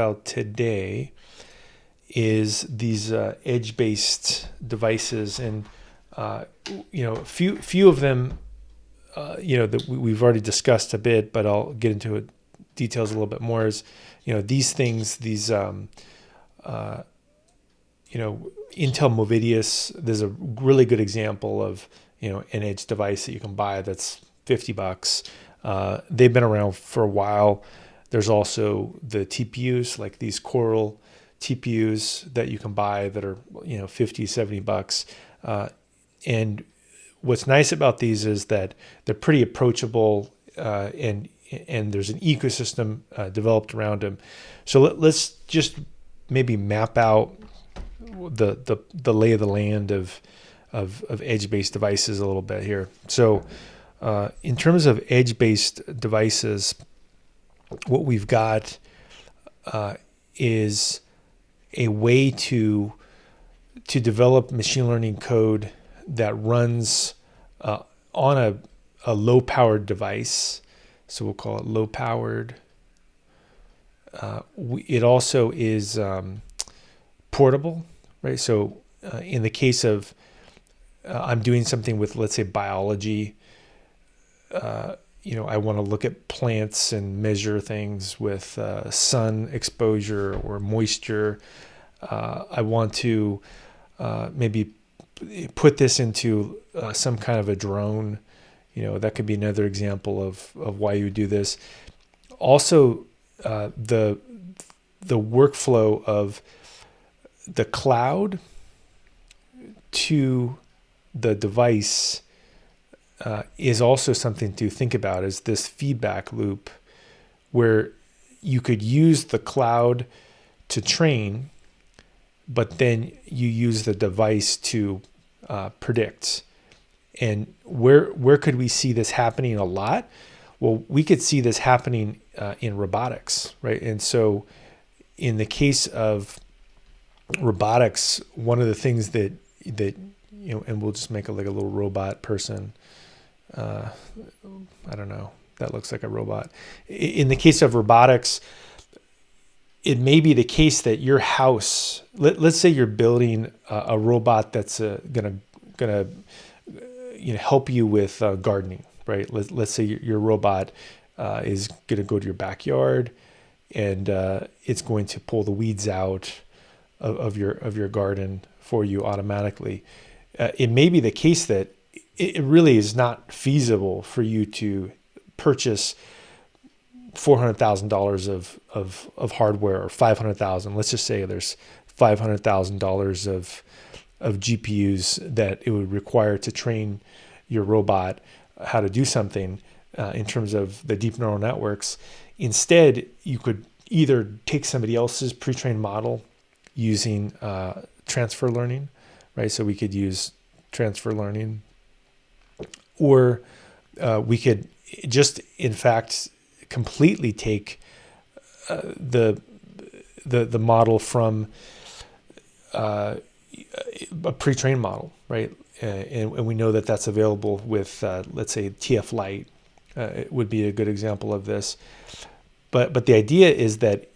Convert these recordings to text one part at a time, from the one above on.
about today is these edge-based devices, and a few of them, that we've already discussed a bit, but I'll get into it details a little bit more. Is these things, Intel Movidius. There's a really good example of an edge device that you can buy that's $50. They've been around for a while. There's also the TPUs, like these Coral TPUs that you can buy that are $50-$70. And what's nice about these is that they're pretty approachable, and there's an ecosystem developed around them. So let's just maybe map out the lay of the land of edge-based devices a little bit here. So in terms of edge-based devices, what we've got is a way to develop machine learning code that runs on a low-powered device. So we'll call it low-powered. It also is portable, right? So in the case of I'm doing something with, let's say, biology, I want to look at plants and measure things with sun exposure or moisture. I want to maybe put this into some kind of a drone. That could be another example of why you would do this. Also, the workflow of the cloud to the device is also something to think about, is this feedback loop where you could use the cloud to train, but then you use the device to predict. And where could we see this happening a lot? Well, we could see this happening in robotics, right? And so in the case of robotics, one of the things that and we'll just make it like a little robot person. I don't know. That looks like a robot. In the case of robotics, it may be the case that your house, let's say you're building a robot that's gonna help you with gardening, right? Let's say your robot is gonna go to your backyard, and it's going to pull the weeds out of your garden for you automatically. It may be the case that it really is not feasible for you to purchase $400,000 of hardware, or $500,000. Let's just say there's $500,000 of GPUs that it would require to train your robot how to do something in terms of the deep neural networks. Instead, you could either take somebody else's pre-trained model using transfer learning, right? So we could use transfer learning, or we could just, in fact, completely take the model from a pre-trained model, right? And we know that that's available with, let's say, TF Lite. It would be a good example of this. But the idea is that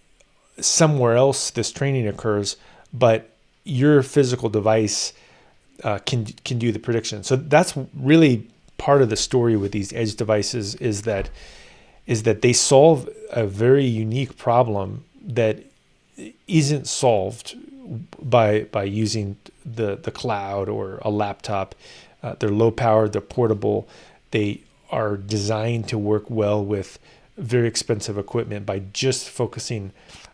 somewhere else this training occurs, but your physical device can do the prediction. So that's really part of the story with these edge devices, is that they solve a very unique problem that isn't solved by using the cloud or a laptop. They're low powered, they're portable, they are designed to work well with very expensive equipment by just focusing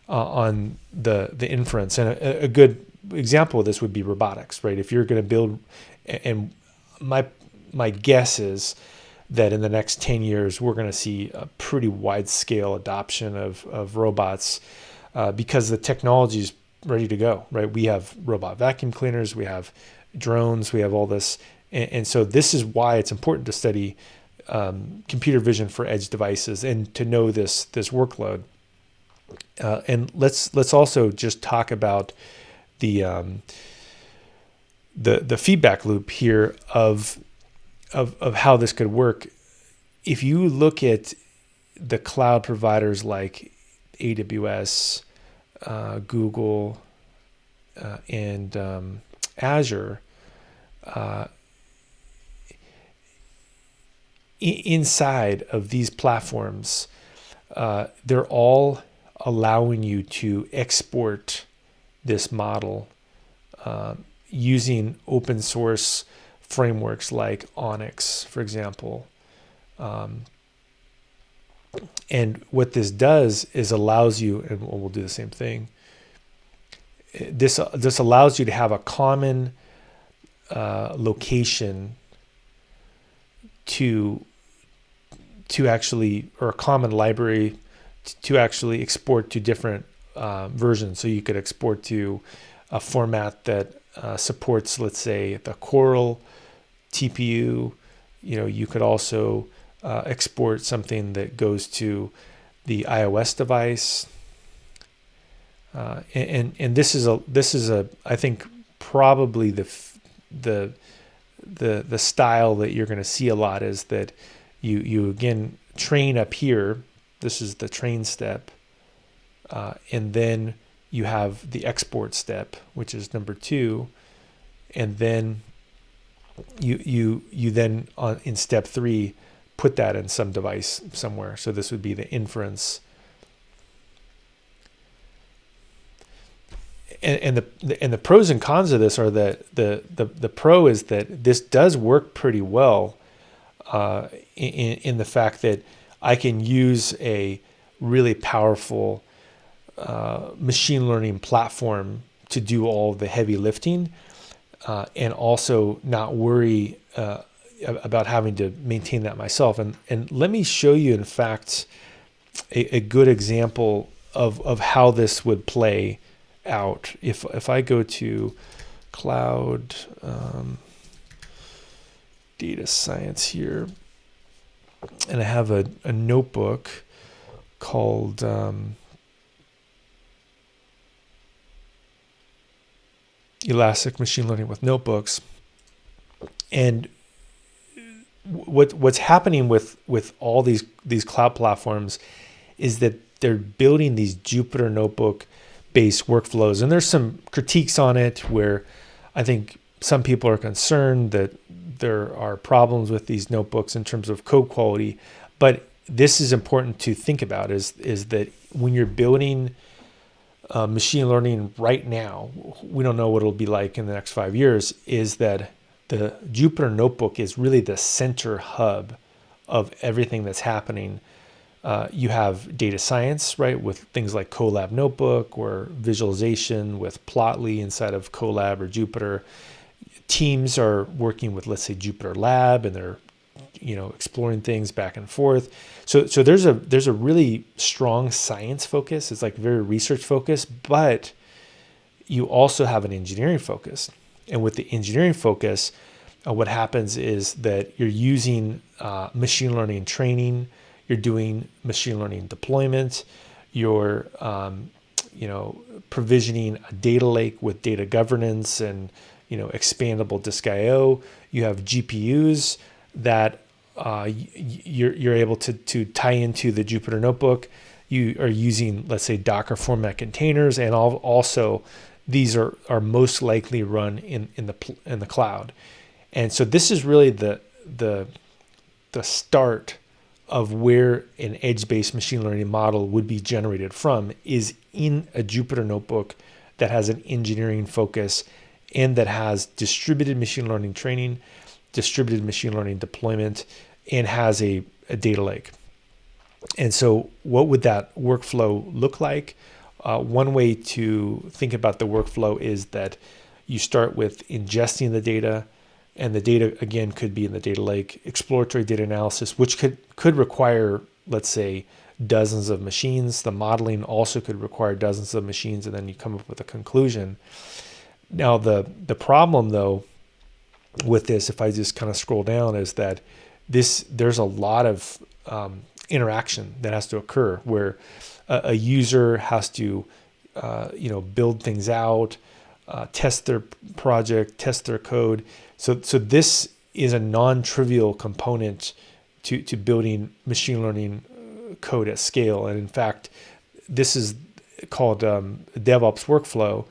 on the inference. And a good example of this would be robotics, right? If you're going to build, and my guess is that in the next 10 years, we're going to see a pretty wide scale adoption of robots because the technology is ready to go, right? We have robot vacuum cleaners, we have drones, we have all this. And so this is why it's important to study computer vision for edge devices and to know this workload. And let's also just talk about the feedback loop here of how this could work. If you look at the cloud providers like AWS, Google, and Azure, inside of these platforms, they're all allowing you to export this model using open source frameworks like Onyx, for example. And what this does is allows you, and we'll do the same thing. This allows you to have a common location to actually, or a common library to actually export to different versions. So you could export to a format that supports, let's say, the Coral TPU. You could also export something that goes to the iOS device. And this is a I think probably the style that you're going to see a lot is that you again train up here. This is the train step, and then you have the export step, which is number 2, and then you then in step 3 put that in some device somewhere. So this would be the inference. And the pros and cons of this are that the pro is that this does work pretty well in the fact that I can use a really powerful machine learning platform to do all the heavy lifting, and also not worry about having to maintain that myself. And let me show you, in fact, a good example of how this would play out. If I go to cloud data science here, and I have a notebook called Elastic Machine Learning with Notebooks, and what's happening with all these cloud platforms is that they're building these Jupyter notebook based workflows, and there's some critiques on it where I think some people are concerned that there are problems with these notebooks in terms of code quality. But this is important to think about is that when you're building machine learning right now, we don't know what it'll be like in the next 5 years, is that the Jupyter notebook is really the center hub of everything that's happening. You have data science, right, with things like Colab Notebook, or visualization with Plotly inside of Colab or Jupyter. Teams are working with, let's say, Jupyter Lab, and they're exploring things back and forth. So there's a really strong science focus. It's like very research focused, but you also have an engineering focus. And with the engineering focus, what happens is that you're using machine learning training. You're doing machine learning deployment. You're, provisioning a data lake with data governance and, expandable disk I/O. You have GPUs that you're able to tie into the Jupyter notebook. You are using, let's say, Docker format containers, and also these are most likely run in the cloud. And so this is really the start of where an edge-based machine learning model would be generated from, is in a Jupyter notebook that has an engineering focus and that has distributed machine learning training, distributed machine learning deployment, and has a data lake. And so what would that workflow look like? One way to think about the workflow is that you start with ingesting the data, and the data, again, could be in the data lake. Exploratory data analysis, which could require, let's say, dozens of machines. The modeling also could require dozens of machines, and then you come up with a conclusion. Now, the problem, though, with this, if I just kind of scroll down, is that there's a lot of interaction that has to occur, where a user has to build things out, test their project, test their code. So this is a non-trivial component to building machine learning code at scale. And in fact, this is called DevOps workflow,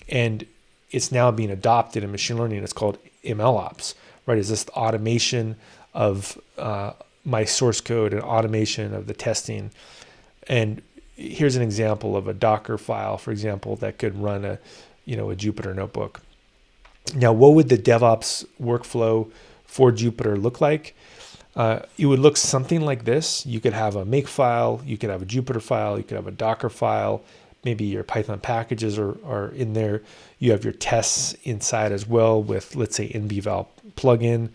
and it's now being adopted in machine learning. It's called MLOps, right? Is this automation of my source code and automation of the testing? And here's an example of a Docker file, for example, that could run a Jupyter notebook. Now, what would the DevOps workflow for Jupyter look like? It would look something like this. You could have a make file, you could have a Jupyter file, you could have a Docker file, maybe your Python packages are in there. You have your tests inside as well with, let's say, NBval plugin,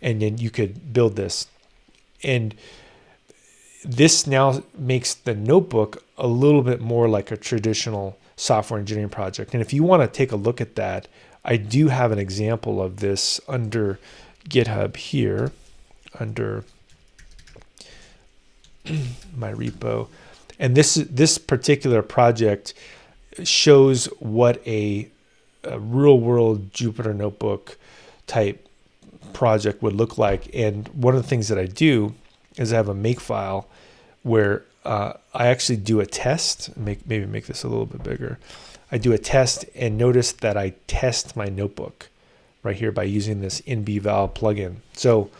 and then you could build this. And this now makes the notebook a little bit more like a traditional software engineering project. And if you want to take a look at that, I do have an example of this under GitHub here, under my repo. And this particular project shows what a real world Jupyter notebook type project would look like. And one of the things that I do is I have a make file where I actually do a test. Maybe make this a little bit bigger. I do a test, and notice that I test my notebook right here by using this NBval plugin. So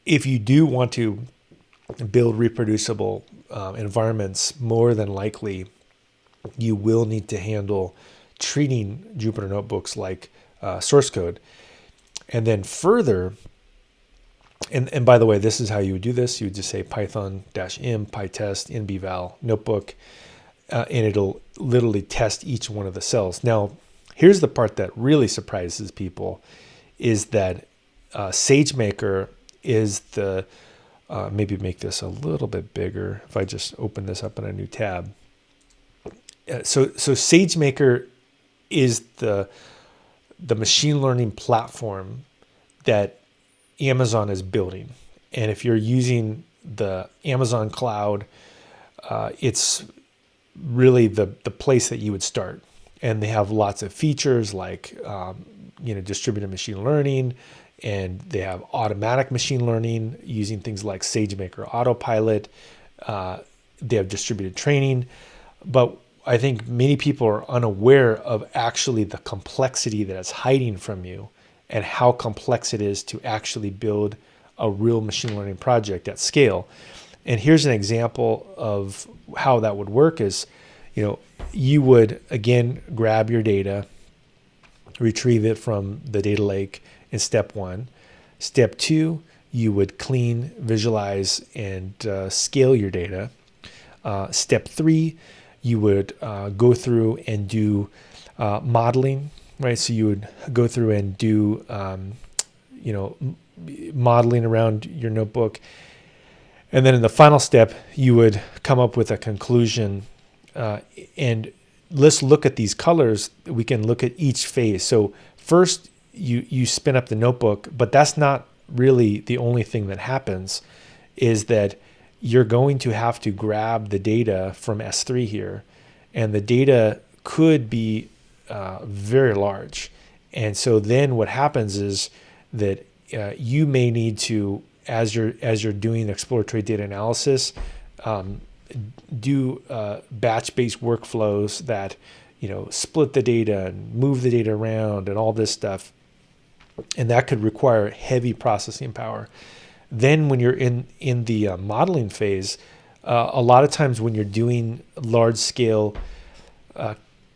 if you do want to build reproducible environments, more than likely you will need to handle treating Jupyter notebooks like source code. And then further, and by the way, this is how you would do this. You would just say python-m pytest NBval notebook, and it'll literally test each one of the cells. Now, here's the part that really surprises people, is that SageMaker is the, maybe make this a little bit bigger if I just open this up in a new tab. So SageMaker is the machine learning platform that Amazon is building. And if you're using the Amazon cloud, it's really the place that you would start. And they have lots of features like distributed machine learning, and they have automatic machine learning using things like SageMaker Autopilot. They have distributed training. But I think many people are unaware of actually the complexity that is hiding from you, and how complex it is to actually build a real machine learning project at scale. And here's an example of how that would work is, you would, again, grab your data, retrieve it from the data lake in step 1. Step 2, you would clean, visualize, and scale your data. Step 3, you would go through and do modeling, right? So you would go through and do, modeling around your notebook. And then in the final step, you would come up with a conclusion. And let's look at these colors. We can look at each phase. So first, you spin up the notebook, but that's not really the only thing that happens, is that you're going to have to grab the data from S3 here. And the data could be very large. And so then what happens is that you may need to, as you're doing exploratory data analysis, do batch-based workflows that split the data and move the data around and all this stuff, and that could require heavy processing power. Then when you're in the modeling phase, a lot of times when you're doing large-scale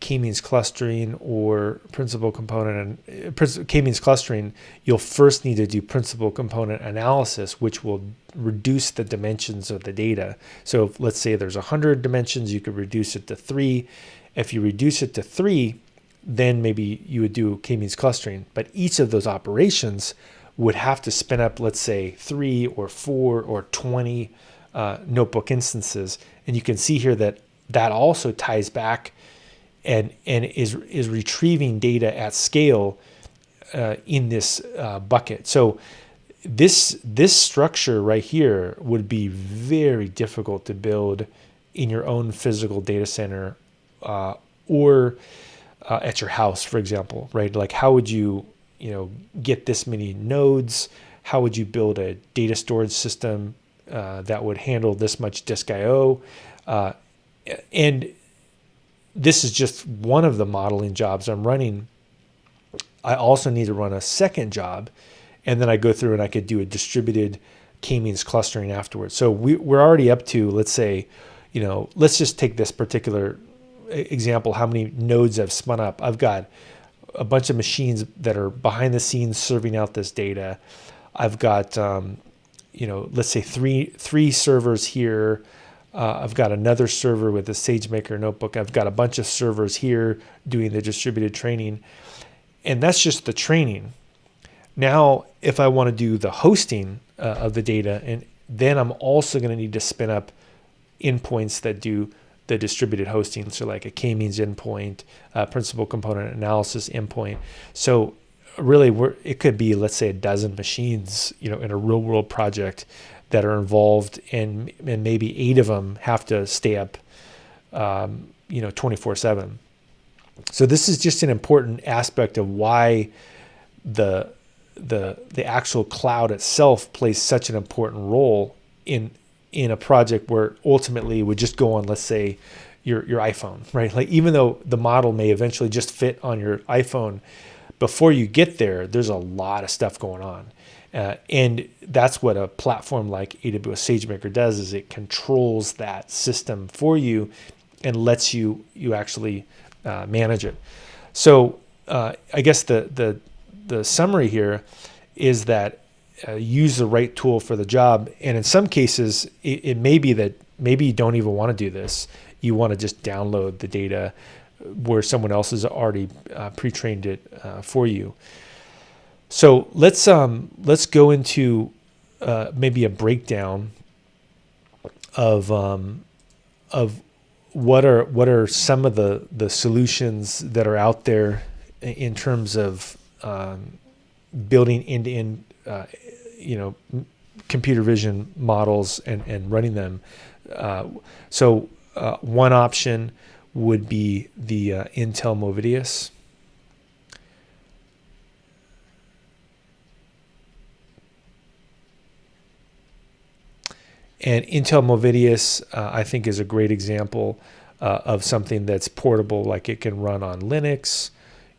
k-means clustering or principal component and k-means clustering, you'll first need to do principal component analysis, which will reduce the dimensions of the data. So if, let's say there's 100 dimensions, you could reduce it to 3. If you reduce it to 3, then maybe you would do k-means clustering. But each of those operations would have to spin up, let's say, 3 or 4 or 20 notebook instances. And you can see here that also ties back and is retrieving data at scale in this bucket. So this structure right here would be very difficult to build in your own physical data center or at your house, for example, right? Like, how would you get this many nodes? How would you build a data storage system that would handle this much disk I/O. And this is just one of the modeling jobs I'm running. I also need to run a second job, and then I go through and I could do a distributed k-means clustering afterwards. So we're already up to, let's say, let's just take this particular example, how many nodes I've spun up. I've got a bunch of machines that are behind the scenes serving out this data. I've got, let's say three servers here. I've got another server with a SageMaker notebook. I've got a bunch of servers here doing the distributed training. And that's just the training. Now, if I want to do the hosting of the data, and then I'm also going to need to spin up endpoints that do the distributed hosting. So like a k-means endpoint, principal component analysis endpoint. So really, it could be, let's say, a dozen machines, in a real world project that are involved, and maybe 8 of them have to stay up, 24/7. So this is just an important aspect of why the actual cloud itself plays such an important role in a project where ultimately it would just go on, let's say, your iPhone, right? Like, even though the model may eventually just fit on your iPhone, before you get there, there's a lot of stuff going on. And that's what a platform like AWS SageMaker does, is it controls that system for you and lets you actually manage it. So I guess the summary here is that use the right tool for the job. And in some cases, it may be that maybe you don't even want to do this. You want to just download the data where someone else has already pre-trained it for you. So let's go into maybe a breakdown of what are some of the solutions that are out there in terms of building end-to-end computer vision models and running them. So one option would be the Intel Movidius. And Intel Movidius, I think, is a great example of something that's portable. Like, it can run on Linux,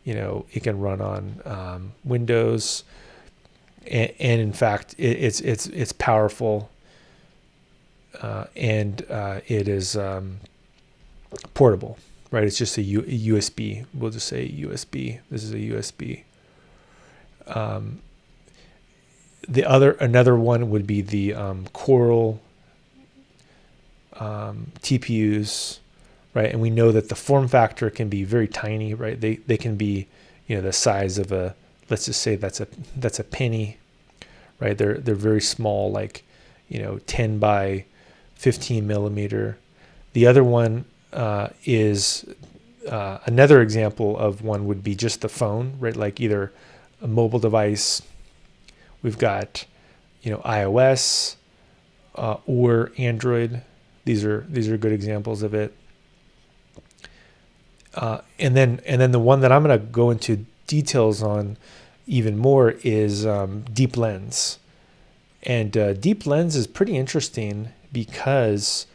it can run on Windows, and in fact, it's powerful, and it is portable, right? It's just a USB. We'll just say USB. This is a USB. Another one would be the Coral TPUs, right? And we know that the form factor can be very tiny, right? They can be, the size of let's just say that's a penny, right? They're very small, like, 10 by 15 millimeter. The other one is another example of one would be just the phone, right? Like either a mobile device. We've got, iOS or Android. These are good examples of it. And then the one that I'm going to go into details on even more is DeepLens. And DeepLens is pretty interesting because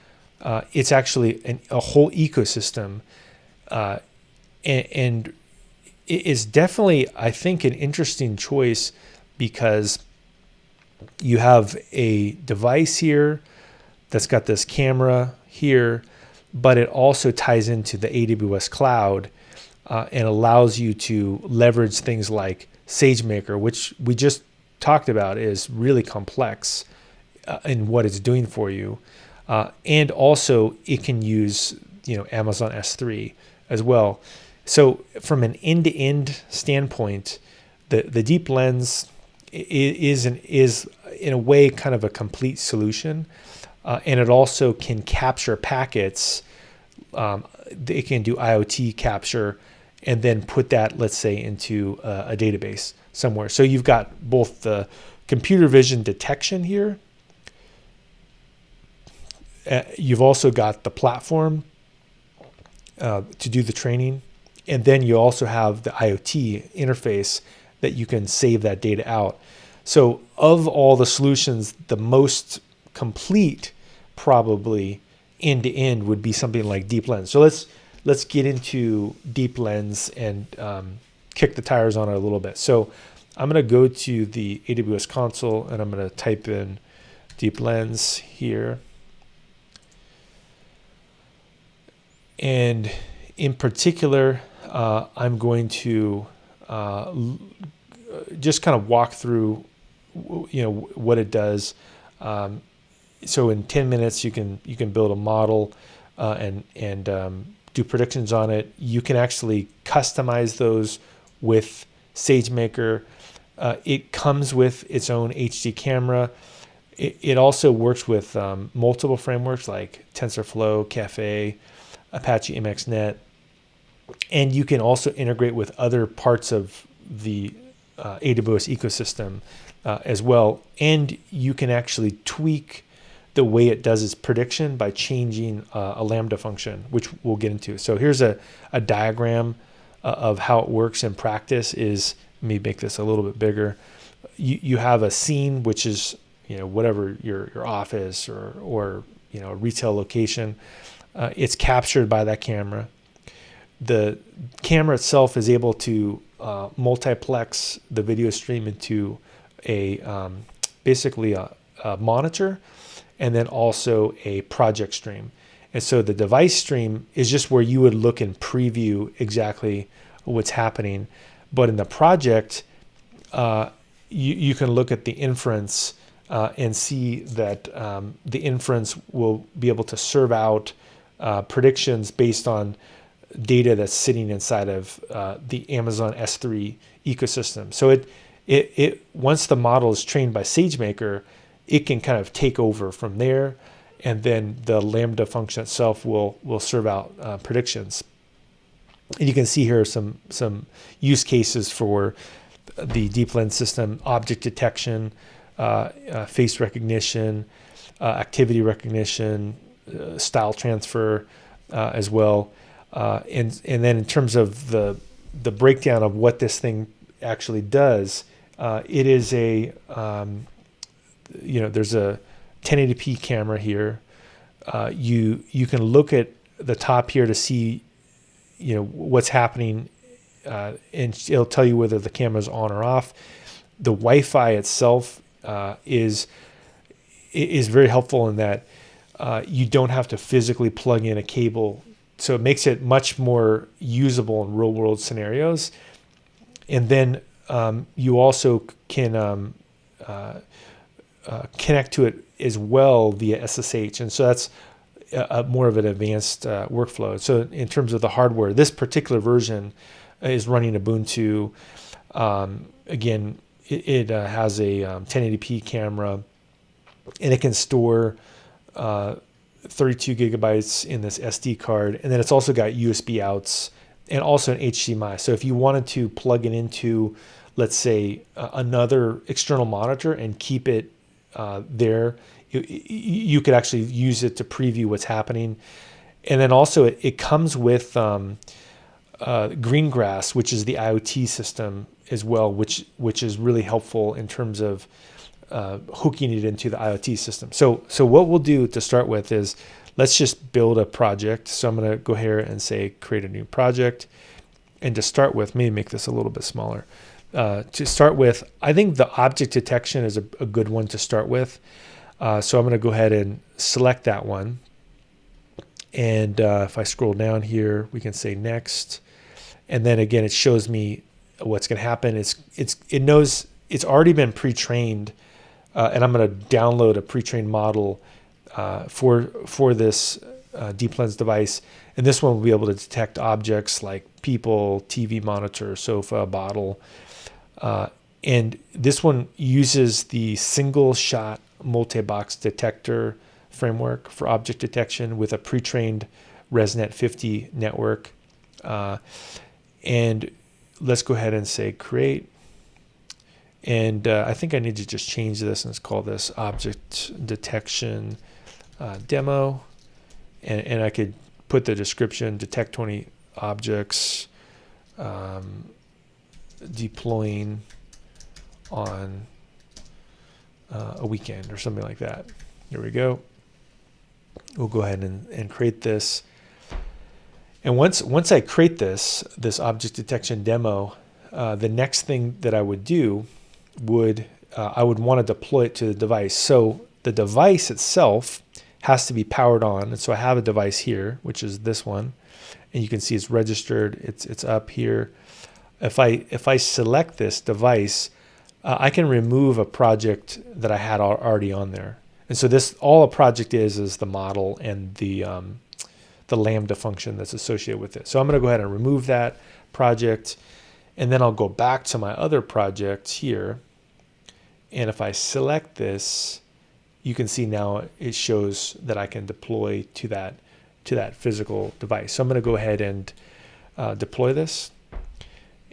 it's actually a whole ecosystem, and it is definitely, I think, an interesting choice because you have a device here that's got this camera here, but it also ties into the AWS cloud and allows you to leverage things like SageMaker, which we just talked about is really complex in what it's doing for you. And also it can use, Amazon S3 as well. So from an end-to-end standpoint, the DeepLens is in a way kind of a complete solution. And it also can capture packets. It can do IoT capture and then put that, let's say, into a database somewhere. So you've got both the computer vision detection here. You've also got the platform to do the training. And then you also have the IoT interface that you can save that data out. So of all the solutions, the most complete, probably end to end, would be something like DeepLens. So let's get into DeepLens and kick the tires on it a little bit. So I'm going to go to the AWS console and I'm going to type in DeepLens here. And in particular, I'm going to just kind of walk through, what it does. So in 10 minutes, you can build a model and do predictions on it. You can actually customize those with SageMaker. It comes with its own HD camera. It also works with multiple frameworks like TensorFlow, Caffe, Apache MXNet, and you can also integrate with other parts of the AWS ecosystem as well. And you can actually tweak the way it does its prediction by changing a Lambda function, which we'll get into. So here's a diagram of how it works in practice. Let me make this a little bit bigger. You have a scene, which is whatever your office or a retail location. It's captured by that camera. The camera itself is able to multiplex the video stream into basically a monitor, and then also a project stream. And so the device stream is just where you would look and preview exactly what's happening. But in the project, you can look at the inference and see that the inference will be able to serve out predictions based on data that's sitting inside of the Amazon S3 ecosystem. So it once the model is trained by SageMaker, it can kind of take over from there, and then the Lambda function itself will serve out predictions. And you can see here some use cases for the DeepLens system: object detection, face recognition, activity recognition, style transfer as well. And then in terms of the breakdown of what this thing actually does, it is there's a 1080p camera here. You can look at the top here to see what's happening, and it'll tell you whether the camera's on or off. The Wi-Fi itself is very helpful in that you don't have to physically plug in a cable, so it makes it much more usable in real world scenarios. And then you also can connect to it as well via SSH, and so that's more of an advanced workflow. So in terms of the hardware, this particular version is running Ubuntu. Again, it has a 1080p camera, and it can store 32 gigabytes in this SD card, and then it's also got USB outs and also an HDMI. So if you wanted to plug it into, let's say, another external monitor and keep it there, you could actually use it to preview what's happening. And then also it comes with Greengrass, which is the IoT system as well, which is really helpful in terms of hooking it into the IoT system. So what we'll do to start with is let's just build a project. So I'm going to go here and say create a new project. And to start with, maybe make this a little bit smaller. To start with, I think the object detection is a good one to start with. So I'm going to go ahead and select that one. And if I scroll down here, we can say next. And then again, it shows me what's going to happen. It knows it's already been pre-trained, and I'm going to download a pre-trained model for this DeepLens device. And this one will be able to detect objects like people, TV monitor, sofa, bottle. And this one uses the single shot multi-box detector framework for object detection with a pre-trained ResNet 50 network. And let's go ahead and say create. And I think I need to just change this, and let's call this object detection demo. And I could put the description: detect 20 objects, deploying on a weekend or something like that. Here we go. We'll go ahead and create this. And once I create this object detection demo, the next thing that I would do I would want to deploy it to the device. So the device itself has to be powered on. And so I have a device here, which is this one. And you can see it's registered. It's up here. If I select this device, I can remove a project that I had already on there. And so all a project is the model and the Lambda function that's associated with it. So I'm going to go ahead and remove that project, and then I'll go back to my other project here. And if I select this, you can see now it shows that I can deploy to that physical device. So I'm going to go ahead and deploy this,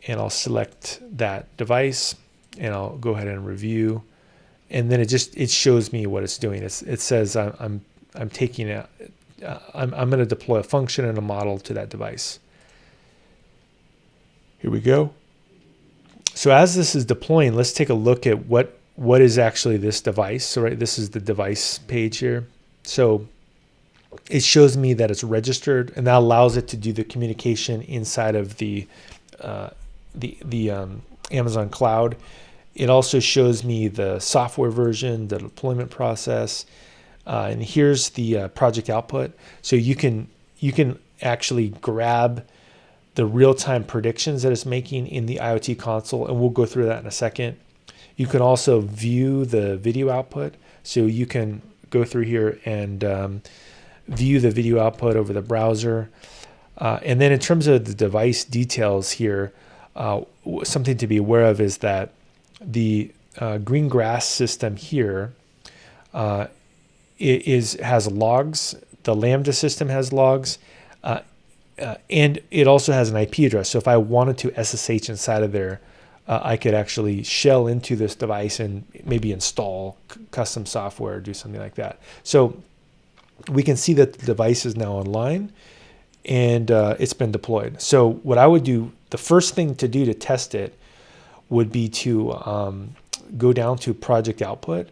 and I'll select that device, and I'll go ahead and review, and then it shows me what it's doing. It says I'm taking it. I'm going to deploy a function and a model to that device. Here we go. So as this is deploying, let's take a look at what is actually this device. So this is the device page here. So it shows me that it's registered, and that allows it to do the communication inside of the Amazon cloud. It also shows me the software version, the deployment process, and here's the project output. So you can actually grab the real-time predictions that it's making in the IoT console, and we'll go through that in a second. You can also view the video output. So you can go through here and view the video output over the browser. And then in terms of the device details here, something to be aware of is that the green grass system here has logs. The Lambda system has logs. And it also has an IP address. So if I wanted to SSH inside of there, I could actually shell into this device and maybe install custom software or do something like that. So we can see that the device is now online, and it's been deployed. So what I would do, the first thing to do to test it would be to go down to project output,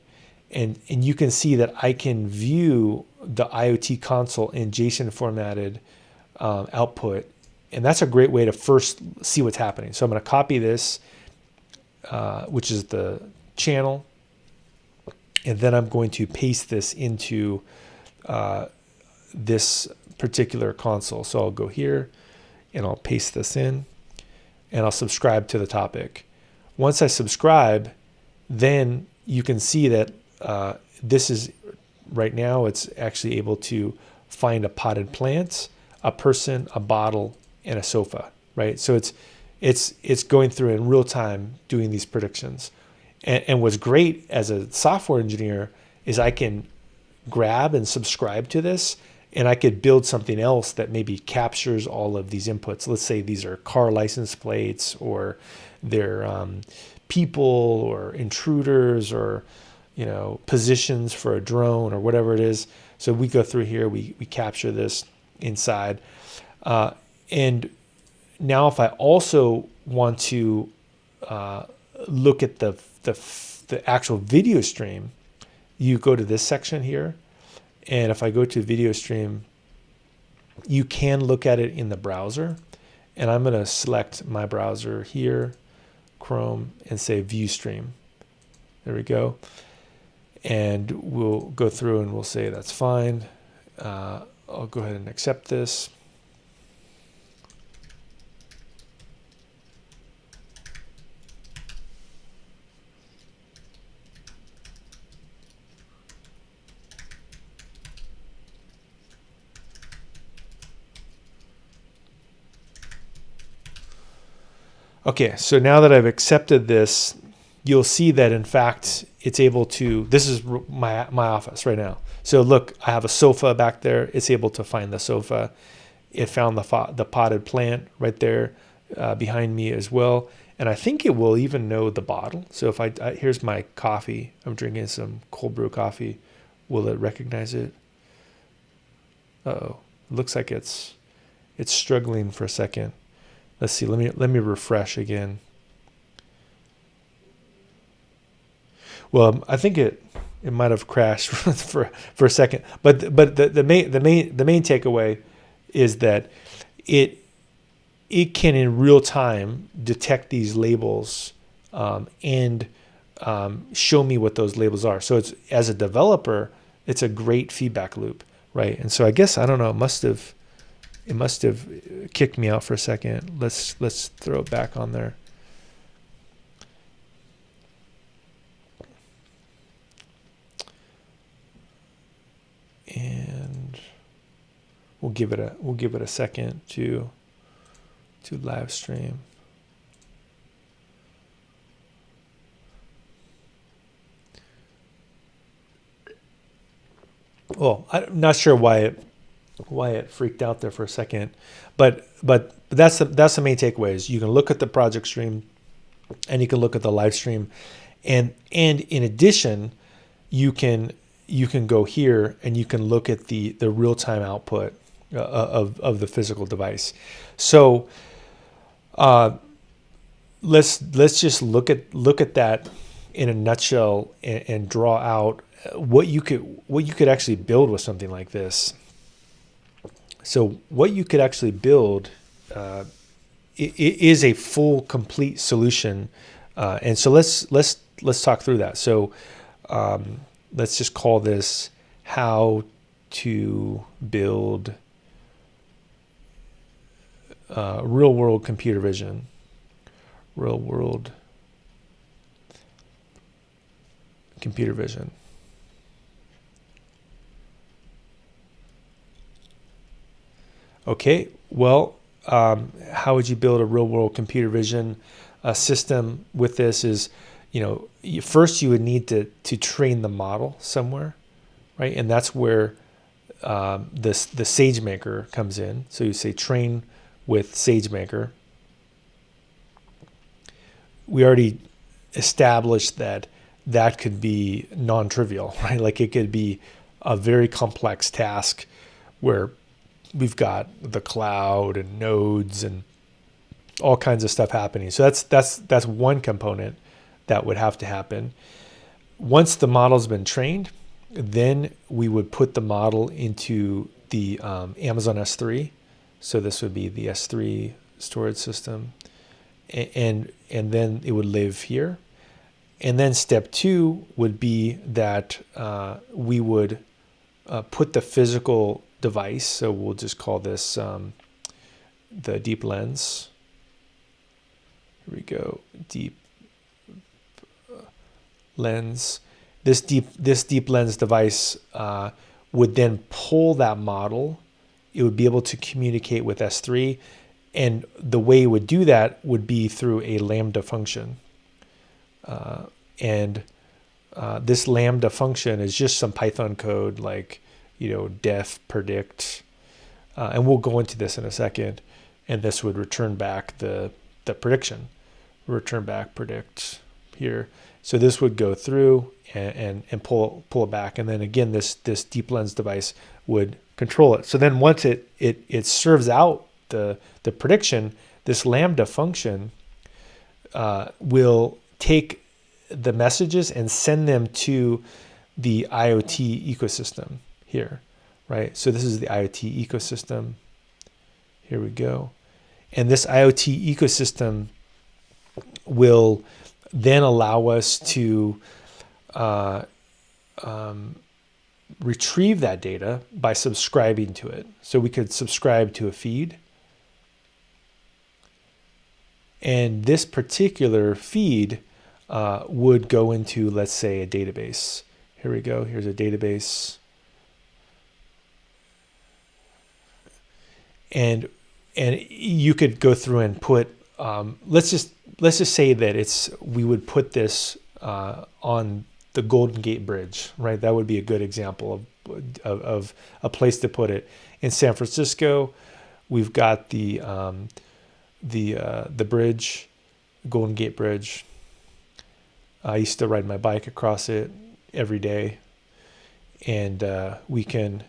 and you can see that I can view the IoT console in JSON formatted output. And that's a great way to first see what's happening. So I'm going to copy this, which is the channel, and then I'm going to paste this into this particular console. So I'll go here and I'll paste this in, and I'll subscribe to the topic. Once I subscribe, then you can see that this is right now it's actually able to find a potted plant, a person, a bottle, and a sofa, right? So it's going through in real time doing these predictions. And what's great as a software engineer is I can grab and subscribe to this, and I could build something else that maybe captures all of these inputs. Let's say these are car license plates, or they're people or intruders, or positions for a drone or whatever it is. So we go through here, we capture this inside. And now if I also want to look at the actual video stream, you go to this section here. And if I go to video stream, you can look at it in the browser. And I'm going to select my browser here, Chrome, and say view stream. There we go. And we'll go through and we'll say that's fine. I'll go ahead and accept this. Okay, so now that I've accepted this, you'll see that in fact it's able to, this is my office right now. So look, I have a sofa back there. It's able to find the sofa. It found the potted plant right there behind me as well. And I think it will even know the bottle. So if here's my coffee. I'm drinking some cold brew coffee. Will it recognize it? Uh-oh, it looks like it's struggling for a second. Let's see, let me refresh again. Well, I think It might have crashed for a second, but the main takeaway is that it can in real time detect these labels and show me what those labels are. So it's, as a developer, it's a great feedback loop, right? And so I guess, I don't know, it must have kicked me out for a second. Let's throw it back on there. And we'll give it a second to live stream. Well, I'm not sure why it freaked out there for a second, but that's the main takeaway. Is you can look at the project stream, and you can look at the live stream, and in addition, you can go here and you can look at the real time output of the physical device. So let's just look at that in a nutshell and draw out what you could actually build with something like this. So what you could actually build is a full, complete solution, and so let's talk through that. So let's just call this how to build real world computer vision. Real world computer vision. Okay, well, how would you build a real world computer vision system with this? Is, first you would need to train the model somewhere, right? And that's where the sagemaker comes in. So you say train with sagemaker. We already established that could be non-trivial, right? Like it could be a very complex task where we've got the cloud and nodes and all kinds of stuff happening. So that's one component that would have to happen. Once the model's been trained, then we would put the model into the Amazon S3. So this would be the S3 storage system, and then it would live here. And then step 2 would be that we would put the physical device. So we'll just call this the DeepLens. Here we go, DeepLens. This DeepLens device would then pull that model. It would be able to communicate with S3, and the way it would do that would be through a Lambda function. This Lambda function is just some Python code like, def predict, and we'll go into this in a second. And this would return back the prediction, return back predict here. So this would go through and pull it back, and then again this DeepLens device would control it. So then once it serves out the prediction, this Lambda function will take the messages and send them to the IoT ecosystem here, right? So this is the IoT ecosystem. Here we go. And this IoT ecosystem will then allow us to retrieve that data by subscribing to it. So we could subscribe to a feed. And this particular feed would go into, let's say, a database. Here we go. Here's a database. And you could go through and put, let's just say that we would put this on the Golden Gate Bridge, right? That would be a good example of a place to put it. In San Francisco, we've got the bridge, Golden Gate Bridge. I used to ride my bike across it every day, and we can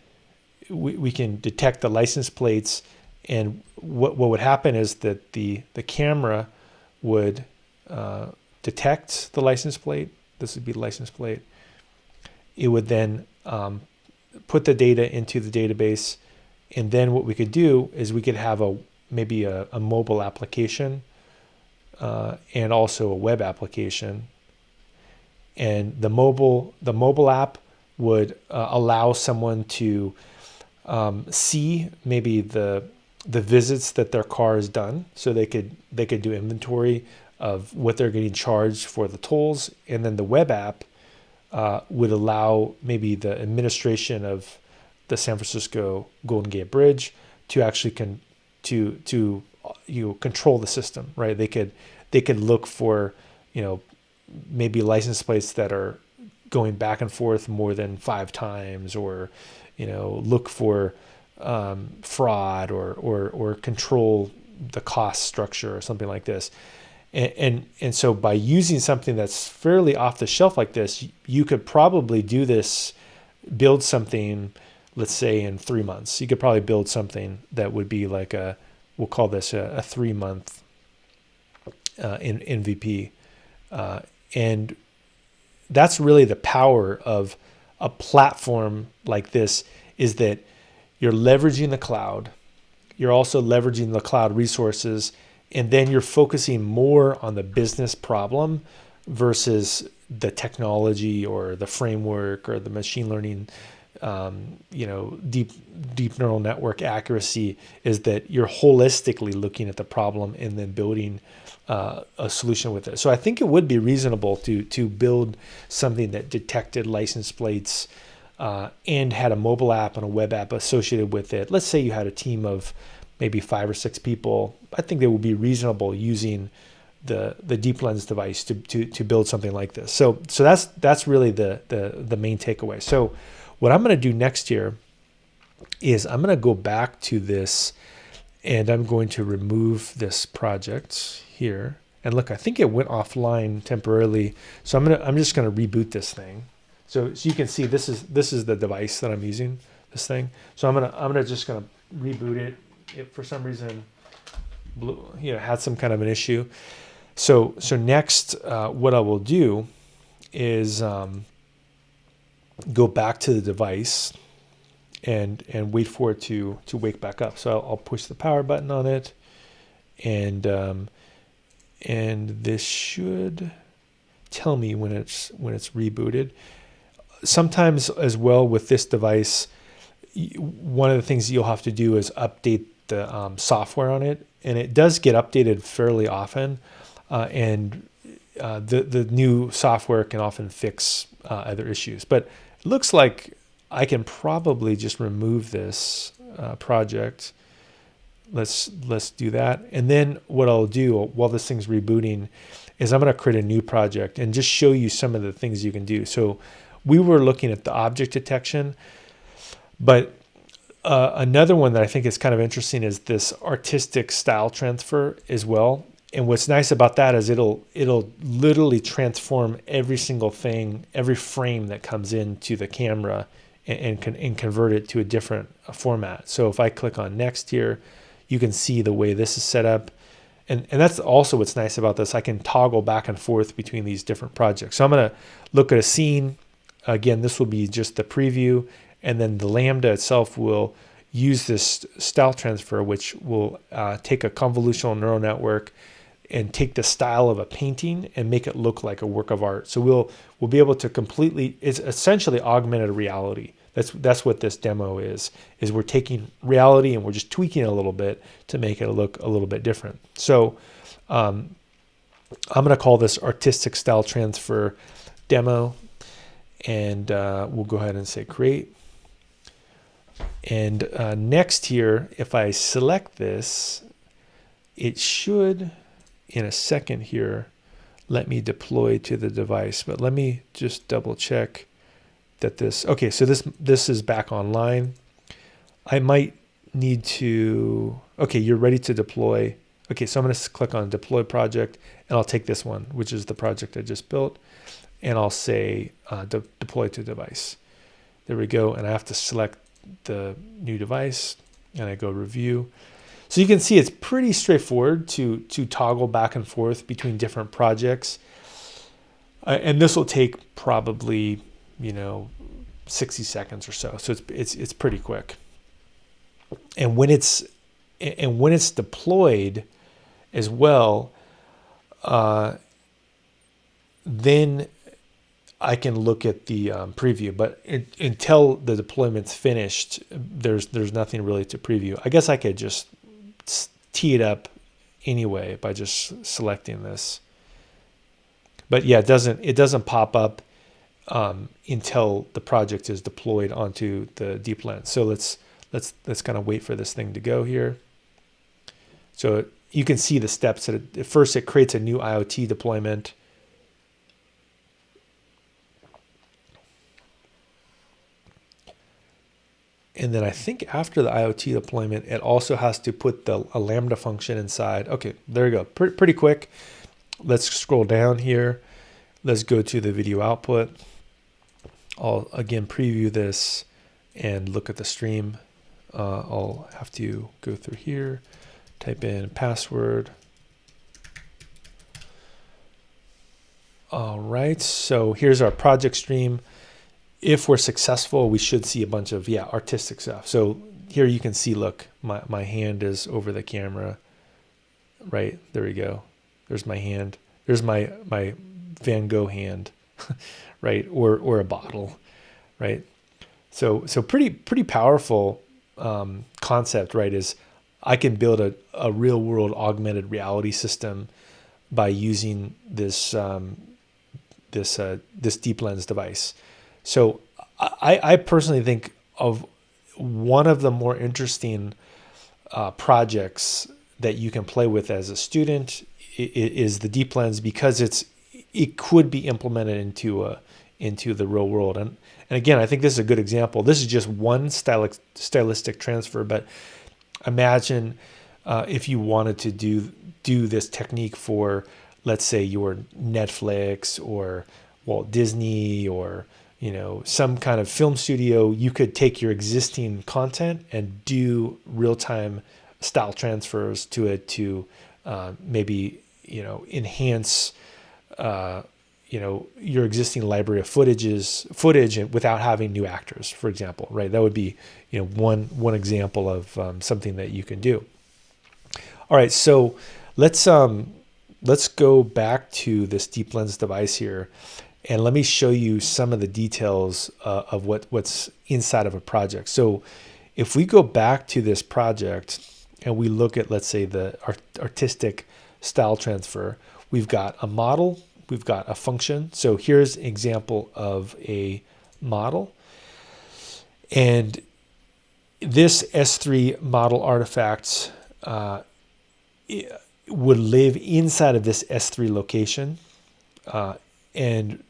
detect the license plates. And what would happen is that the camera would detect the license plate. This would be the license plate, it would then put the data into the database. And then what we could do is we could have maybe a mobile application and also a web application. And the mobile app would allow someone to see maybe the visits that their car has done, so they could do inventory of what they're getting charged for the tolls. And then the web app would allow maybe the administration of the San Francisco Golden Gate Bridge to actually control the system, right? They could look for maybe license plates that are going back and forth more than 5 times, or look for fraud, or control the cost structure or something like this. And so by using something that's fairly off the shelf like this, you could probably build something, let's say in 3 months. You could probably build something that would be like we'll call this a 3-month in MVP. And that's really the power of a platform like this, is that you're leveraging the cloud. You're also leveraging the cloud resources, and then you're focusing more on the business problem versus the technology or the framework or the machine learning, deep neural network accuracy. Is that you're holistically looking at the problem and then building a solution with it. So I think it would be reasonable to build something that detected license plates and had a mobile app and a web app associated with it. Let's say you had a team of maybe 5 or 6 people. I think it would be reasonable using the DeepLens device to build something like this. So that's really the main takeaway. So what I'm going to do next year is I'm going to go back to this, and I'm going to remove this project here. And look, I think it went offline temporarily. So I'm just going to reboot this thing. So you can see this is the device that I'm using, this thing. So I'm just going to reboot it. It for some reason had some kind of an issue. So next, what I will do is go back to the device and wait for it to wake back up. So I'll push the power button on it, and this should tell me when it's rebooted. Sometimes as well with this device, one of the things you'll have to do is update the software on it, and it does get updated fairly often, and the new software can often fix other issues. But it looks like I can probably just remove this project. Let's do that. And then what I'll do while this thing's rebooting is I'm going to create a new project and just show you some of the things you can do. So we were looking at the object detection, but another one that I think is kind of interesting is this artistic style transfer as well. And what's nice about that is it'll literally transform every single thing, every frame that comes into the camera, and convert it to a different format. So if I click on next here, you can see the way this is set up. And that's also what's nice about this. I can toggle back and forth between these different projects. So I'm going to look at a scene. Again, this will be just the preview, and then the Lambda itself will use this style transfer, which will take a convolutional neural network and take the style of a painting and make it look like a work of art. So we'll be able to it's essentially augmented reality. That's what this demo is we're taking reality and we're just tweaking it a little bit to make it look a little bit different. So I'm going to call this artistic style transfer demo, and we'll go ahead and say create. And next here, if I select this, it should in a second here let me deploy to the device. But let me just double check that okay, so this is back online. I might need to, okay, you're ready to deploy. Okay, so I'm going to click on deploy project, and I'll take this one, which is the project I just built, and I'll say deploy to device. There we go, and I have to select the new device, and I go review. So you can see it's pretty straightforward to toggle back and forth between different projects, and this will take probably 60 seconds or so. So it's pretty quick. And when it's deployed as well, then I can look at the preview. But until the deployment's finished, there's nothing really to preview. I guess I could just tee it up anyway by just selecting this. But yeah, it doesn't pop up until the project is deployed onto the DeepLens. So let's kind of wait for this thing to go here. So you can see the steps that at first it creates a new IoT deployment. And then I think after the IoT deployment, it also has to put a Lambda function inside. Okay, there you go. Pretty quick. Let's scroll down here. Let's go to the video output. I'll again preview this and look at the stream. I'll have to go through here, type in password. All right, so here's our project stream. If we're successful, we should see a bunch of, artistic stuff. So here you can see, look, my hand is over the camera, right? There we go. There's my hand. There's my Van Gogh hand, right? Or a bottle, right? So pretty powerful concept, right? Is I can build a real world augmented reality system by using this DeepLens device. So I personally think of one of the more interesting projects that you can play with as a student is the DeepLens, because it could be implemented into the real world. And again, I think this is a good example. This is just one stylistic transfer, but imagine if you wanted to do this technique for, let's say, your Netflix or Walt Disney or some kind of film studio. You could take your existing content and do real-time style transfers to it to maybe enhance your existing library of footage without having new actors, for example, right? That would be one example of something that you can do. All right, so let's go back to this DeepLens device here. And let me show you some of the details of what's inside of a project. So if we go back to this project and we look at, let's say, the artistic style transfer, we've got a model, we've got a function. So here's an example of a model. And this S3 model artifact would live inside of this S3 location. And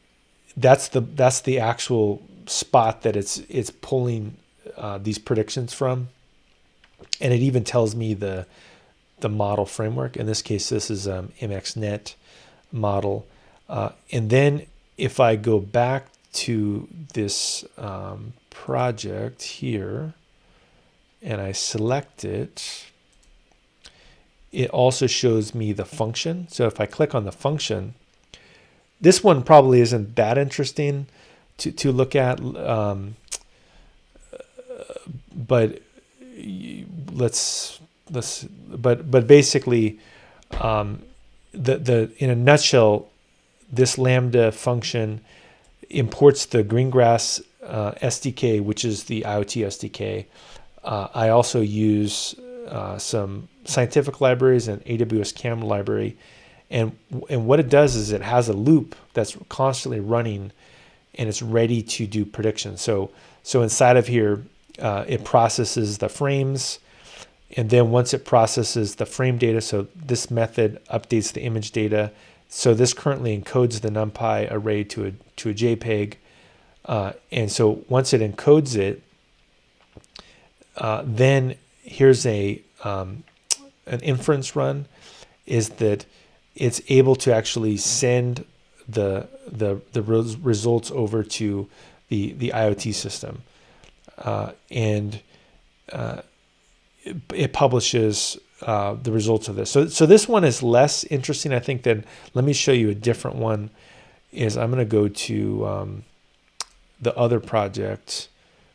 that's the actual spot that it's pulling these predictions from, and it even tells me the model framework. In this case, this is MXNet model, and then if I go back to this project here and I select it, it also shows me the function. So if I click on the function, this one probably isn't that interesting to look at, but but basically, in a nutshell, this Lambda function imports the Greengrass SDK, which is the IoT SDK. I also use some scientific libraries and AWS CAM library. And what it does is it has a loop that's constantly running, and it's ready to do predictions. So inside of here, it processes the frames, and then once it processes the frame data, so this method updates the image data. So this currently encodes the NumPy array to a JPEG, and so once it encodes it, then here's an inference run, is that it's able to actually send the results over to the IoT system, and it publishes the results of this. So this one is less interesting, I think, than, let me show you a different one. Is I'm going to go to the other project,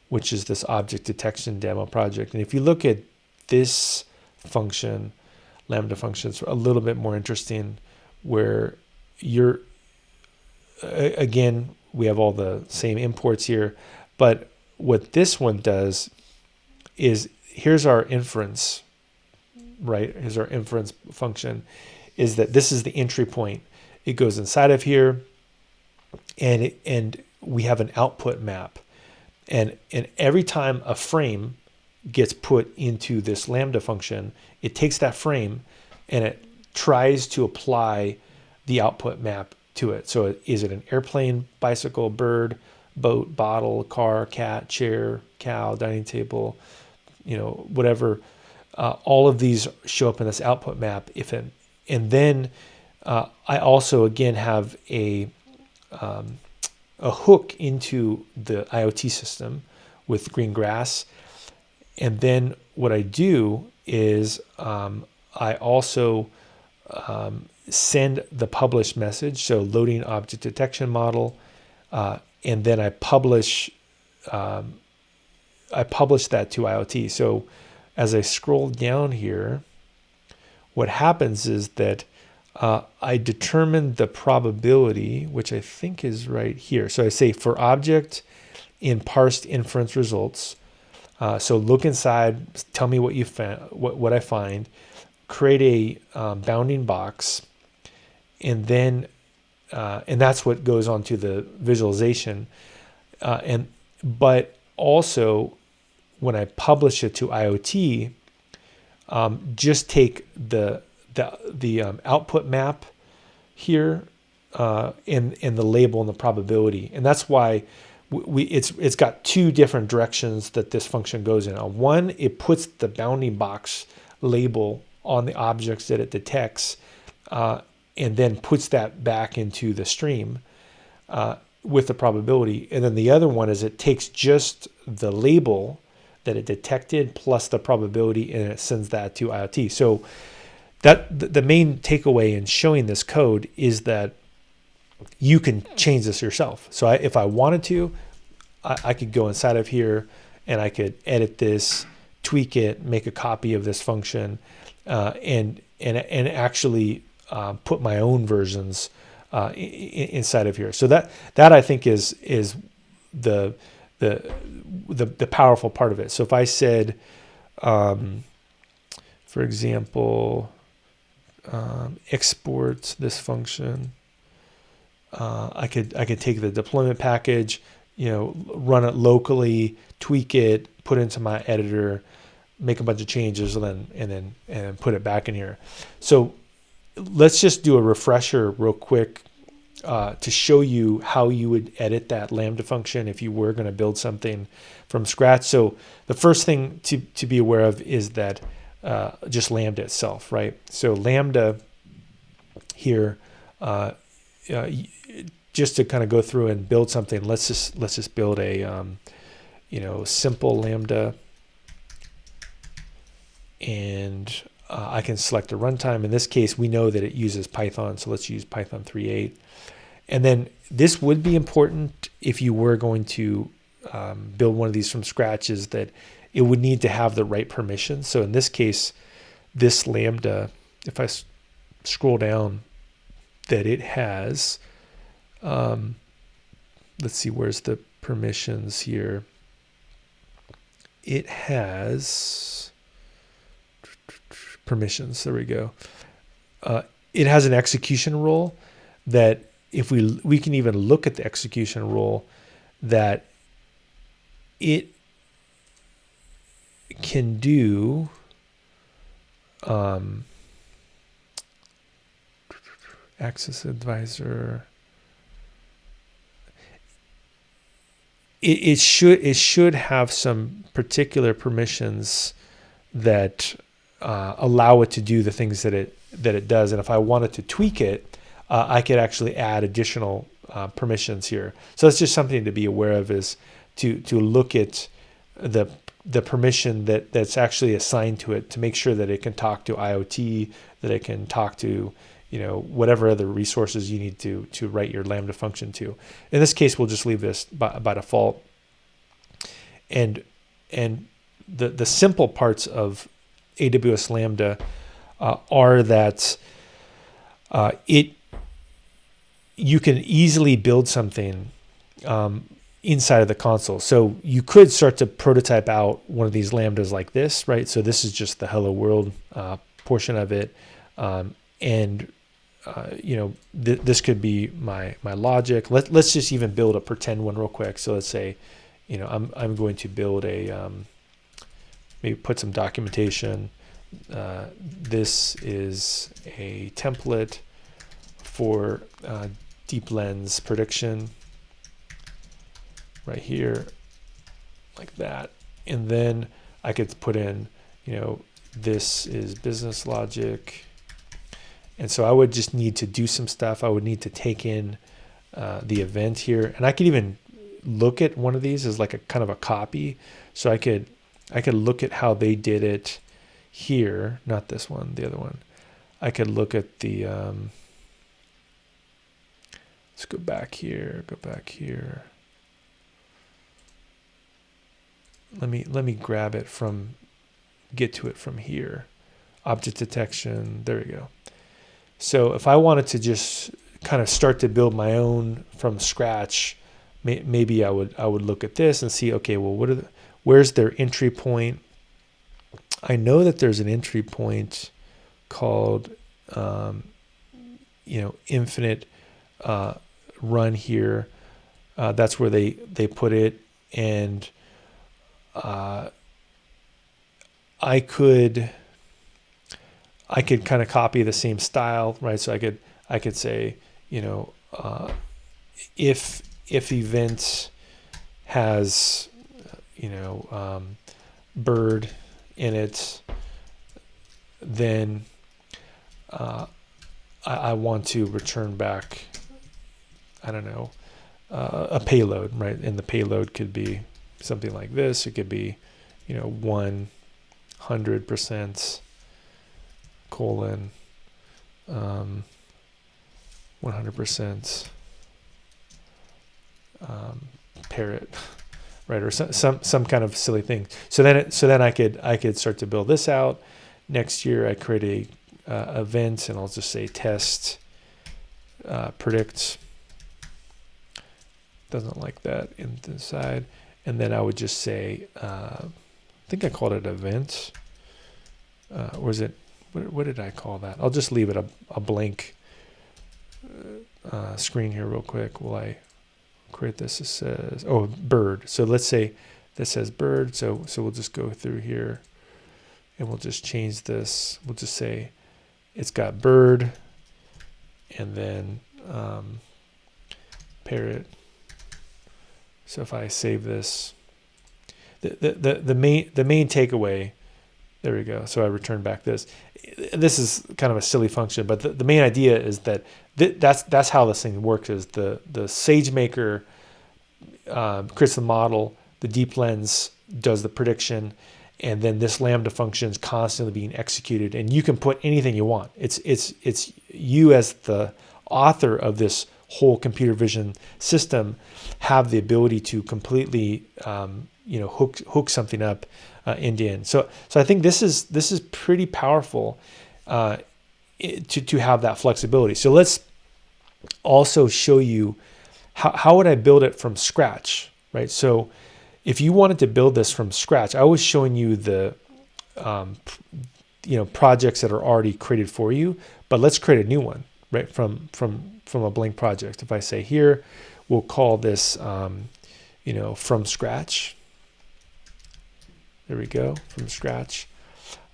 which is this object detection demo project. And if you look at this function, Lambda function, it's a little bit more interesting, where you're, again, we have all the same imports here, but what this one does is, here's our inference, right? Here's our inference function, is that this is the entry point. It goes inside of here, and we have an output map. And every time a frame gets put into this Lambda function, it takes that frame and it tries to apply the output map to it. So is it an airplane, bicycle, bird, boat, bottle, car, cat, chair, cow, dining table, whatever. All of these show up in this output map. And then I also again have a hook into the IoT system with green grass. And then what I do is I also send the publish message, so loading object detection model, and then I publish that to IoT. So as I scroll down here, what happens is that I determine the probability, which I think is right here. So I say for object in parsed inference results. So look inside, tell me what you found, what I find, create a bounding box, and then and that's what goes on to the visualization. But also when I publish it to IoT, just take the output map here and the label and the probability, and that's why it's got two different directions that this function goes in. On one, it puts the bounding box label on the objects that it detects, and then puts that back into the stream with the probability. And then the other one is it takes just the label that it detected plus the probability, and it sends that to IoT. So that the main takeaway in showing this code is that you can change this yourself. So if I wanted to, I could go inside of here and I could edit this, tweak it, make a copy of this function, and actually put my own versions inside of here. So that I think is the powerful part of it. So if I said, for example, export this function, I could take the deployment package, run it locally, tweak it, put it into my editor, make a bunch of changes, and then put it back in here. So let's just do a refresher real quick to show you how you would edit that Lambda function if you were going to build something from scratch. So the first thing to be aware of is that just Lambda itself, right? So Lambda here, just to kind of go through and build something, let's just build a simple Lambda, and I can select a runtime. In this case, we know that it uses Python, so let's use Python 3.8. And then this would be important if you were going to build one of these from scratch, is that it would need to have the right permissions. So in this case, this Lambda, if I scroll down, that it has, let's see, where's the permissions here? It has permissions. There we go. It has an execution role that if we can even look at the execution role, that it can do access advisor. It should have some particular permissions that allow it to do the things that it does. And if I wanted to tweak it, I could actually add additional permissions here. So that's just something to be aware of, is to look at the permission that's actually assigned to it, to make sure that it can talk to IoT, that it can talk to whatever other resources you need to write your Lambda function to. In this case, we'll just leave this by default. And the simple parts of AWS Lambda are that you can easily build something inside of the console. So you could start to prototype out one of these Lambdas like this, right? So this is just the hello world portion of it. This could be my logic. Let's just even build a pretend one real quick. So let's say, I'm going to build a, maybe put some documentation. This is a template for DeepLens prediction right here, like that. And then I could put in, this is business logic. And so I would just need to do some stuff. I would need to take in the event here. And I could even look at one of these as like a kind of a copy. So I could look at how they did it here, not this one, the other one. I could look at the, let's go back here. Let me grab it get to it from here. Object detection, there we go. So if I wanted to just kind of start to build my own from scratch, maybe I would look at this and see, okay, well, where's their entry point? I know that there's an entry point called, infinite run here. That's where they put it, and I could kind of copy the same style, right? So I could say, if event has, bird in it, then I want to return back, I don't know, a payload, right? And the payload could be something like this. It could be, 100% colon 100% parrot, right? Or some kind of silly thing. So then I could start to build this out. Next year I create a event, and I'll just say test predict. Doesn't like that inside. And then I would just say, I think I called it event. Or is it, what did I call that? I'll just leave it a blank screen here real quick. Will I create this? It says, bird. So let's say this says bird. So we'll just go through here and we'll just change this. We'll just say it's got bird and then parrot. So if I save this, the main takeaway, there we go. So I return back this. This is kind of a silly function, but the main idea is that that's how this thing works. Is the SageMaker creates the model, the DeepLens does the prediction, and then this Lambda function is constantly being executed, and you can put anything you want. It's you as the author of this whole computer vision system have the ability to completely hook something up end to end. So I think this is pretty powerful to have that flexibility. So let's also show you how would I build it from scratch, right? So if you wanted to build this from scratch, I was showing you the projects that are already created for you, but let's create a new one, right? From a blank project. If I say here, we'll call this from scratch. There we go, from scratch.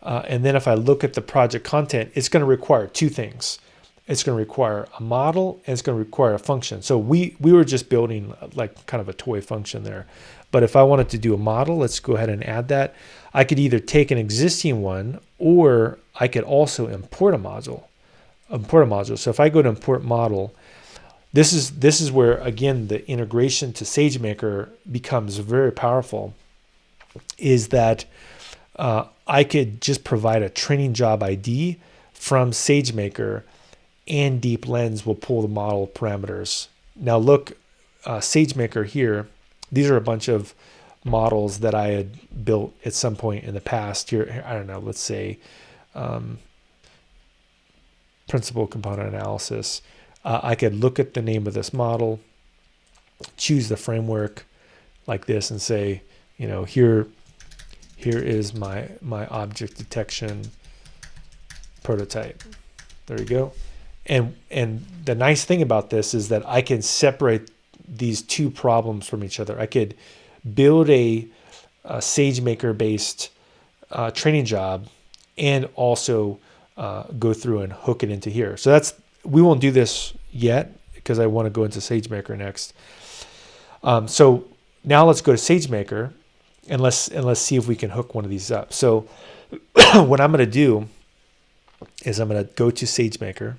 And then if I look at the project content, it's going to require two things. It's going to require a model and it's going to require a function. So we were just building like kind of a toy function there. But if I wanted to do a model, let's go ahead and add that. I could either take an existing one or I could also import a module. So if I go to import model, this is where, again, the integration to SageMaker becomes very powerful, is that I could just provide a training job ID from SageMaker, and DeepLens will pull the model parameters. Now look, SageMaker here, these are a bunch of models that I had built at some point in the past. Here, I don't know, let's say principal component analysis. I could look at the name of this model, choose the framework like this, and say, here is my object detection prototype. There you go. And the nice thing about this is that I can separate these two problems from each other. I could build a SageMaker based training job and also go through and hook it into here. So we won't do this yet because I want to go into SageMaker next. So now let's go to SageMaker and let's see if we can hook one of these up. So what I'm going to do is I'm going to go to SageMaker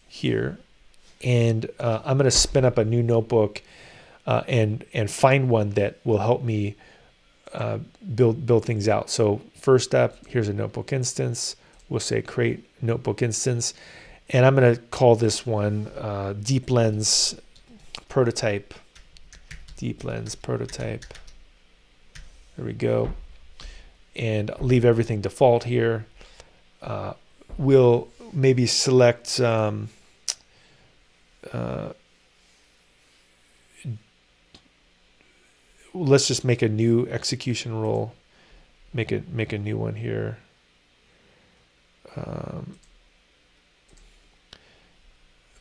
here, and I'm going to spin up a new notebook and find one that will help me build things out. So first up, here's a notebook instance. We'll say create notebook instance, and I'm going to call this one DeepLens prototype. DeepLens prototype. There we go. And leave everything default here. We'll maybe select let's just make a new execution role. Make a new one here.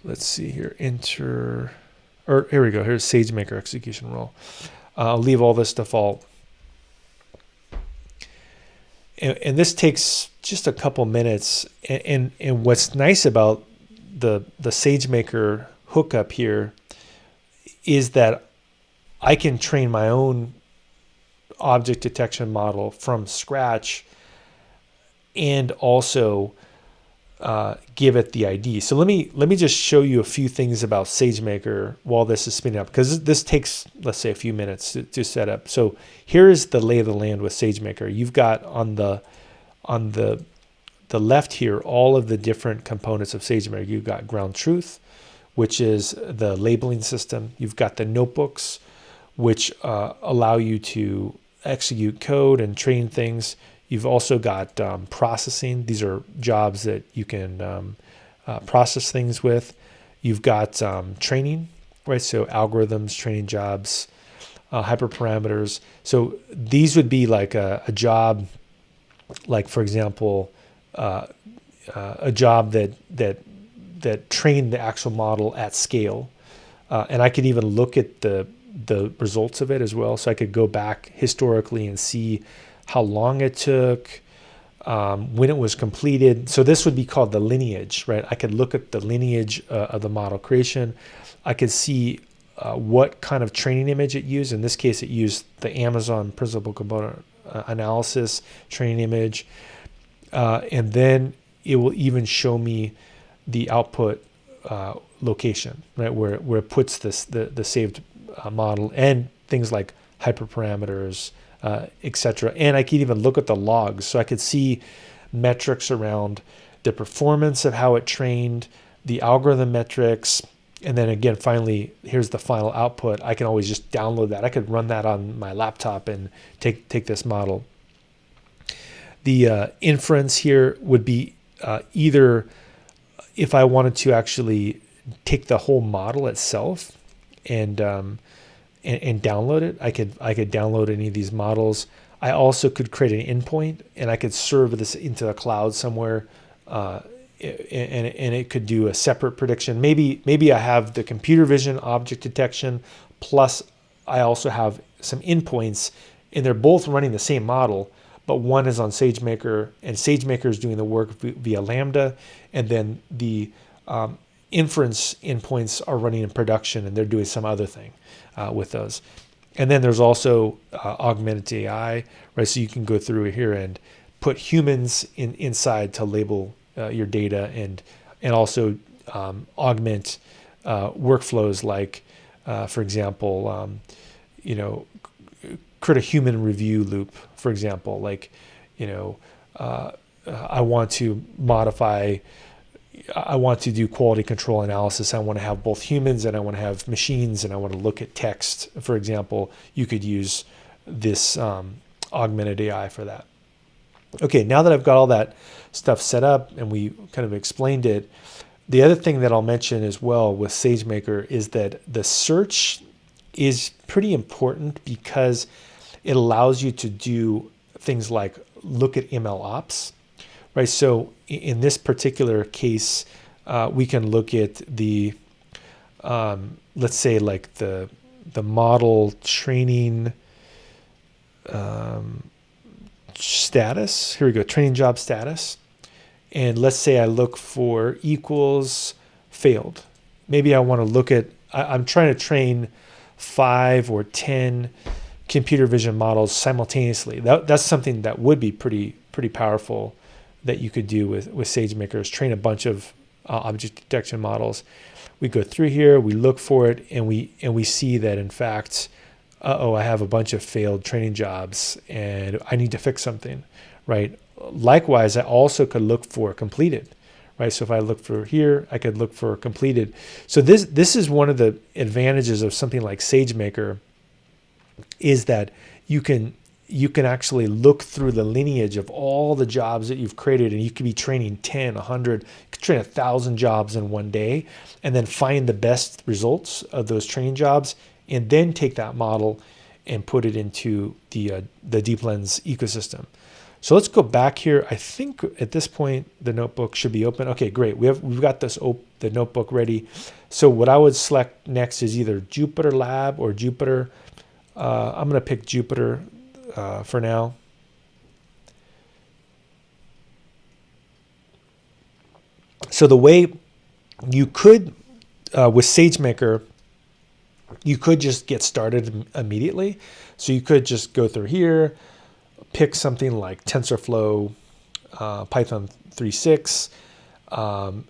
Let's see here. Enter, or here we go. Here's SageMaker execution role. I'll leave all this default. And this takes just a couple minutes. And what's nice about the SageMaker hookup here is that I can train my own object detection model from scratch and also give it the ID. So let me just show you a few things about SageMaker while this is spinning up, because this takes, let's say, a few minutes to set up. So here is the lay of the land with SageMaker. You've got on the left here all of the different components of SageMaker. You've got ground truth, which is the labeling system. You've got the notebooks, which allow you to execute code and train things. You've also got processing. These are jobs that you can process things with. You've got training, right? So algorithms, training jobs, hyperparameters. So these would be like a job, like for example, a job that trained the actual model at scale. And I could even look at the results of it as well. So I could go back historically and see how long it took, when it was completed. So this would be called the lineage, right? I could look at the lineage of the model creation. I could see what kind of training image it used. In this case, it used the Amazon principal component analysis training image. And then it will even show me the output location, right? Where it puts the saved model and things like hyperparameters, etc. And I could even look at the logs, so I could see metrics around the performance of how it trained, the algorithm metrics, and then again, finally, here's the final output. I can always just download that. I could run that on my laptop and take this model. The inference here would be either if I wanted to actually take the whole model itself and download it. I could download any of these models. I also could create an endpoint, and I could serve this into a cloud somewhere, and it could do a separate prediction. Maybe I have the computer vision object detection, plus I also have some endpoints, and they're both running the same model, but one is on SageMaker, and SageMaker is doing the work via Lambda, and then the inference endpoints are running in production, and they're doing some other thing with those. And then there's also augmented AI, right? So you can go through here and put humans inside to label your data, and also augment workflows like, for example, create a human review loop, for example, like, I want to modify, I want to do quality control analysis. I want to have both humans and I want to have machines, and I want to look at text, for example. You could use this augmented AI for that. Okay, now that I've got all that stuff set up and we kind of explained it, the other thing that I'll mention as well with SageMaker is that the search is pretty important because it allows you to do things like look at ML ops, right? So in this particular case, we can look at the, let's say like the model training status. Here we go, training job status. And let's say I look for equals failed. Maybe I want to look at, I'm trying to train 5 or 10 computer vision models simultaneously. That's something that would be pretty powerful that you could do with SageMaker, is train a bunch of object detection models. We go through here, we look for it, and we see that in fact, I have a bunch of failed training jobs and I need to fix something, right? Likewise, I also could look for completed, right? So if I look for here, I could look for completed. So this is one of the advantages of something like SageMaker, is that you can actually look through the lineage of all the jobs that you've created, and you could be training 10, 100, you could train 1,000 jobs in one day, and then find the best results of those training jobs, and then take that model and put it into the DeepLens ecosystem. So let's go back here. I think at this point the notebook should be open. Okay, great. We've got the notebook ready. So what I would select next is either Jupyter Lab or Jupyter. I'm going to pick Jupyter for now. So the way you could, with SageMaker, you could just get started immediately. So you could just go through here, pick something like TensorFlow, Python 3.6,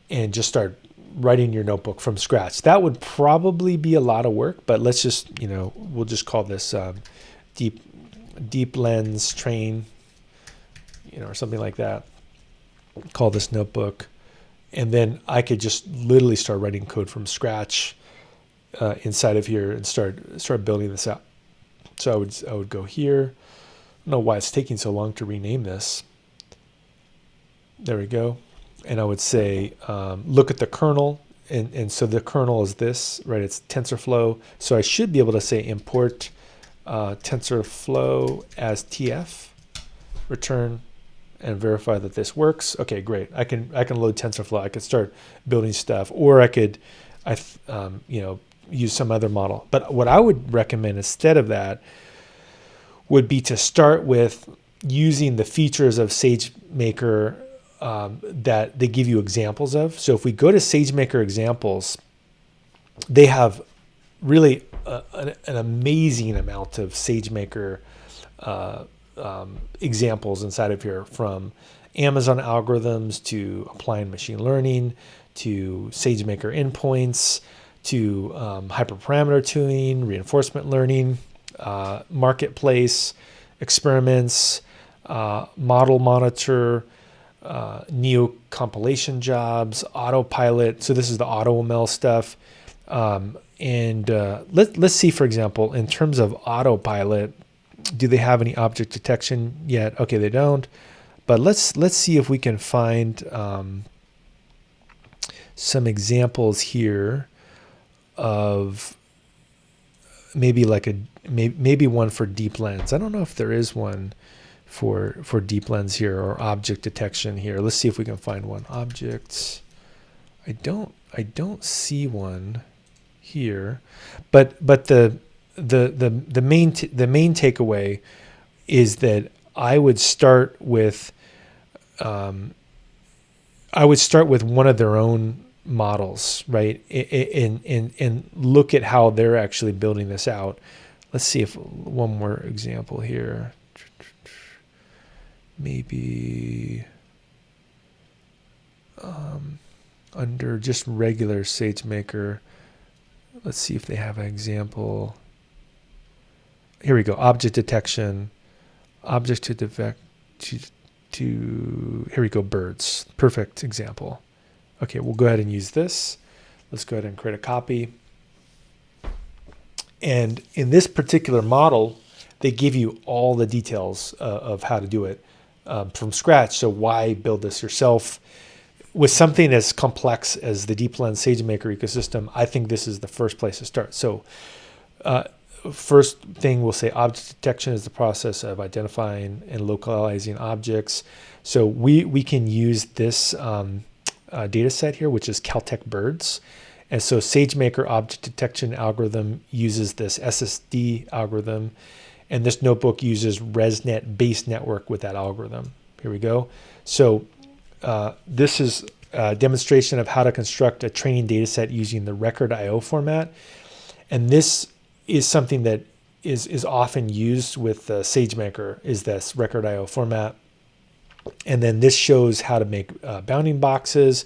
and just start writing your notebook from scratch. That would probably be a lot of work, but let's just, we'll just call this DeepLens train, or something like that. Call this notebook. And then I could just literally start writing code from scratch inside of here and start building this out. So I would go here. I don't know why it's taking so long to rename this. There we go. And I would say, look at the kernel. And so the kernel is this, right? It's TensorFlow. So I should be able to say import TensorFlow as TF, return, and verify that this works. Okay, great. I can load TensorFlow. I could start building stuff, or I could, use some other model. But what I would recommend instead of that would be to start with using the features of SageMaker that they give you examples of. So if we go to SageMaker examples, they have really an amazing amount of SageMaker examples inside of here, from Amazon algorithms to applying machine learning to SageMaker endpoints to hyperparameter tuning, reinforcement learning, marketplace, experiments, model monitor, neo compilation jobs, autopilot. So this is the AutoML stuff. Let's see, for example, in terms of autopilot, do they have any object detection yet? Okay, they don't. But let's see if we can find some examples here of maybe maybe one for DeepLens. I don't know if there is one for DeepLens here, or object detection here. Let's see if we can find one. Objects. I don't see one here, but the main takeaway is that I would start with one of their own models, right? And look at how they're actually building this out. Let's see if one more example here. Maybe under just regular SageMaker. Let's see if they have an example. Here we go. Object detection. Object to detect. here we go, birds. Perfect example. Okay, we'll go ahead and use this. Let's go ahead and create a copy. And in this particular model, they give you all the details of how to do it from scratch. So why build this yourself? With something as complex as the DeepLens SageMaker ecosystem, I think this is the first place to start. So first thing we'll say, object detection is the process of identifying and localizing objects. So we can use this data set here, which is Caltech birds. And so SageMaker object detection algorithm uses this SSD algorithm, and this notebook uses ResNet base network with that algorithm. Here we go. So this is a demonstration of how to construct a training data set using the record IO format. And this is something that is often used with SageMaker, is this record IO format. And then this shows how to make bounding boxes,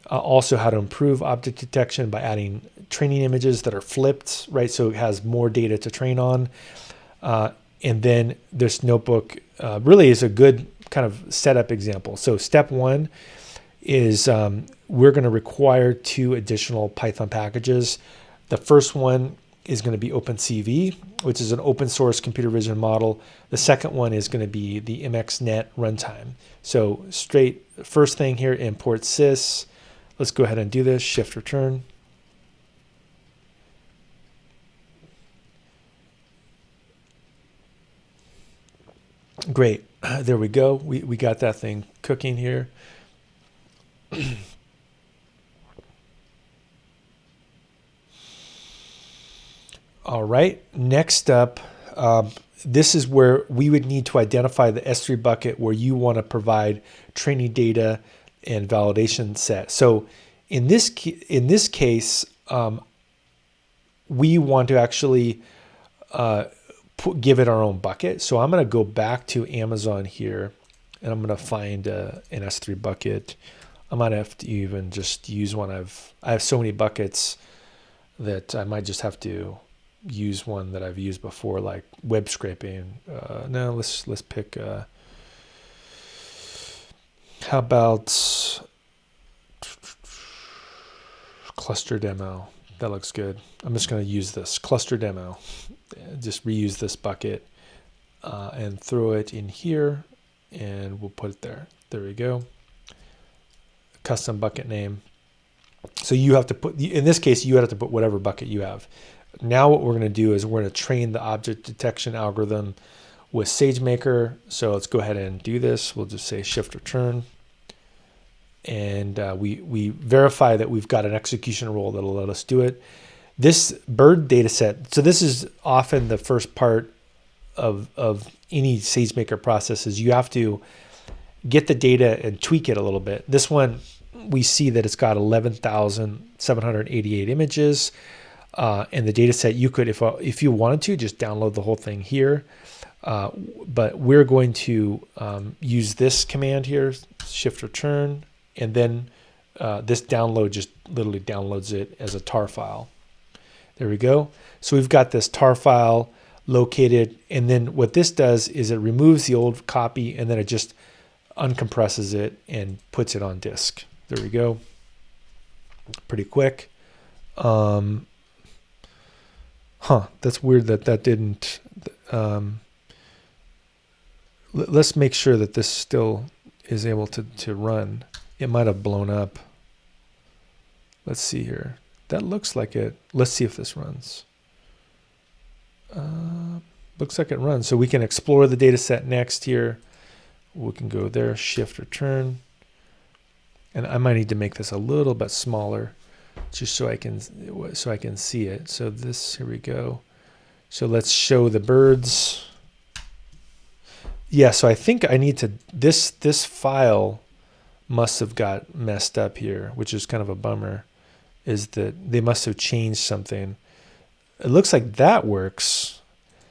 also how to improve object detection by adding training images that are flipped, right? So it has more data to train on. And then this notebook really is a good kind of setup example. So step one is we're going to require 2 additional Python packages. The first one is going to be OpenCV, which is an open source computer vision model. The second one is going to be the MXNet runtime. So straight first thing here, import sys. Let's go ahead and do this, shift return. Great, there we go. We got that thing cooking here. All right, next up, this is where we would need to identify the S3 bucket where you want to provide training data and validation set. So in this case, we want to actually give it our own bucket. So I'm going to go back to Amazon here, and I'm going to find an S3 bucket. I might have to even just use one. I have so many buckets that I might just have to use one that I've used before, like web scraping. No, let's pick. How about cluster demo? That looks good. I'm just going to use this cluster demo. Just reuse this bucket and throw it in here, and we'll put it there. There we go. Custom bucket name. So you have to put, in this case, you have to put whatever bucket you have. Now what we're going to do is we're going to train the object detection algorithm with SageMaker. So let's go ahead and do this. We'll just say shift return. And we verify that we've got an execution rule that'll let us do it. This bird data set, so this is often the first part of any SageMaker process, is you have to get the data and tweak it a little bit. This one, we see that it's got 11,788 images. And the data set, you could, if you wanted to, just download the whole thing here. But we're going to use this command here, shift return, and then this download just literally downloads it as a tar file. There we go. So we've got this tar file located, and then what this does is it removes the old copy, and then it just uncompresses it and puts it on disk. There we go. Pretty quick. That's weird that didn't. Let's make sure that this still is able to run. It might have blown up. Let's see here. That looks like it. Let's see if this runs. Looks like it runs. So we can explore the data set next here. We can go there, shift return. And I might need to make this a little bit smaller just so I can see it. So this, here we go. So let's show the birds. Yeah, so I think I need to, this file must have got messed up here, which is kind of a bummer, is that they must have changed something. It looks like that works.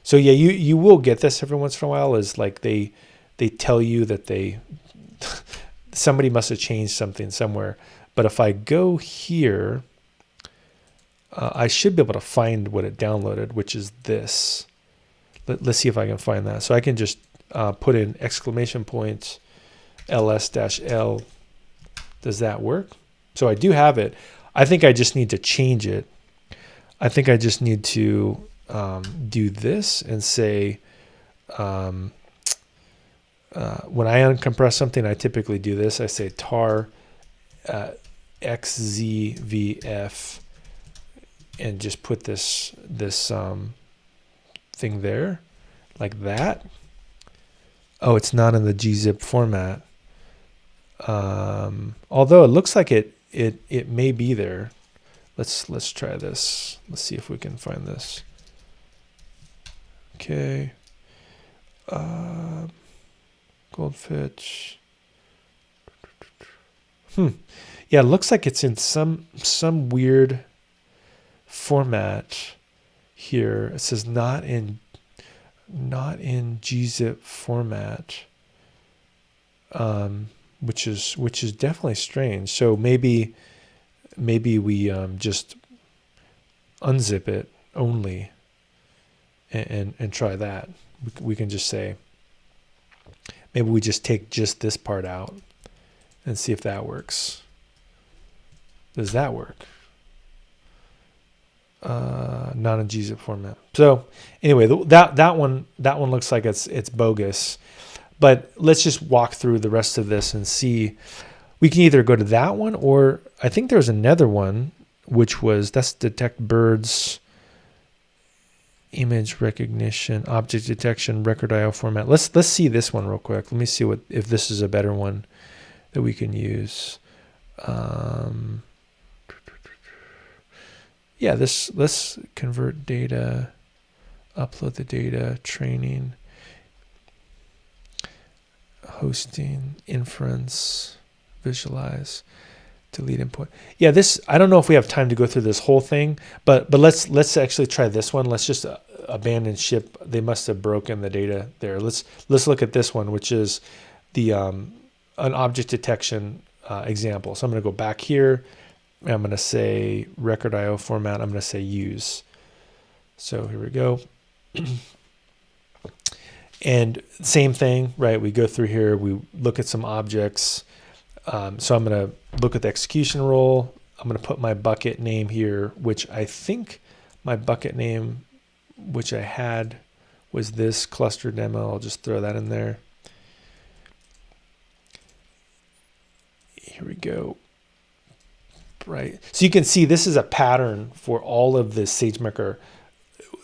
So yeah, you will get this every once in a while, is like they tell you that somebody must have changed something somewhere. But if I go here, I should be able to find what it downloaded, which is this. Let's see if I can find that. So I can just put in exclamation points ls-l. Does that work? So I do have it. I think I just need to change it. I think I just need to do this and say, when I uncompress something, I typically do this. I say tar xzvf and just put this thing there like that. Oh, it's not in the gzip format. Although it looks like it may be there. Let's try this. Let's see if we can find this. Okay. Goldfish. Yeah, it looks like it's in some weird format here. It says not in gzip format. Which is definitely strange. So maybe we just unzip it only and try that. We can just say, maybe we just take just this part out and see if that works. Does that work? Not in gzip format. So anyway, that one looks like it's bogus. But let's just walk through the rest of this and see. We can either go to that one, or I think there's another one, that's detect birds, image recognition, object detection, record IO format. Let's see this one real quick. Let me see if this is a better one that we can use. Yeah, let's convert data, upload the data, training, hosting, inference, visualize, delete input. Yeah, this, I don't know if we have time to go through this whole thing, but let's actually try this one. Let's just abandon ship. They must have broken the data there. Let's look at this one, which is the an object detection example. So I'm going to go back here. I'm going to say record IO format. I'm going to say use. So here we go. And same thing, right? We go through here, we look at some objects. So I'm going to look at the execution role. I'm going to put my bucket name here, which I think my bucket name, which I had, was this cluster demo. I'll just throw that in there. Here we go. Right. So you can see this is a pattern for all of the SageMaker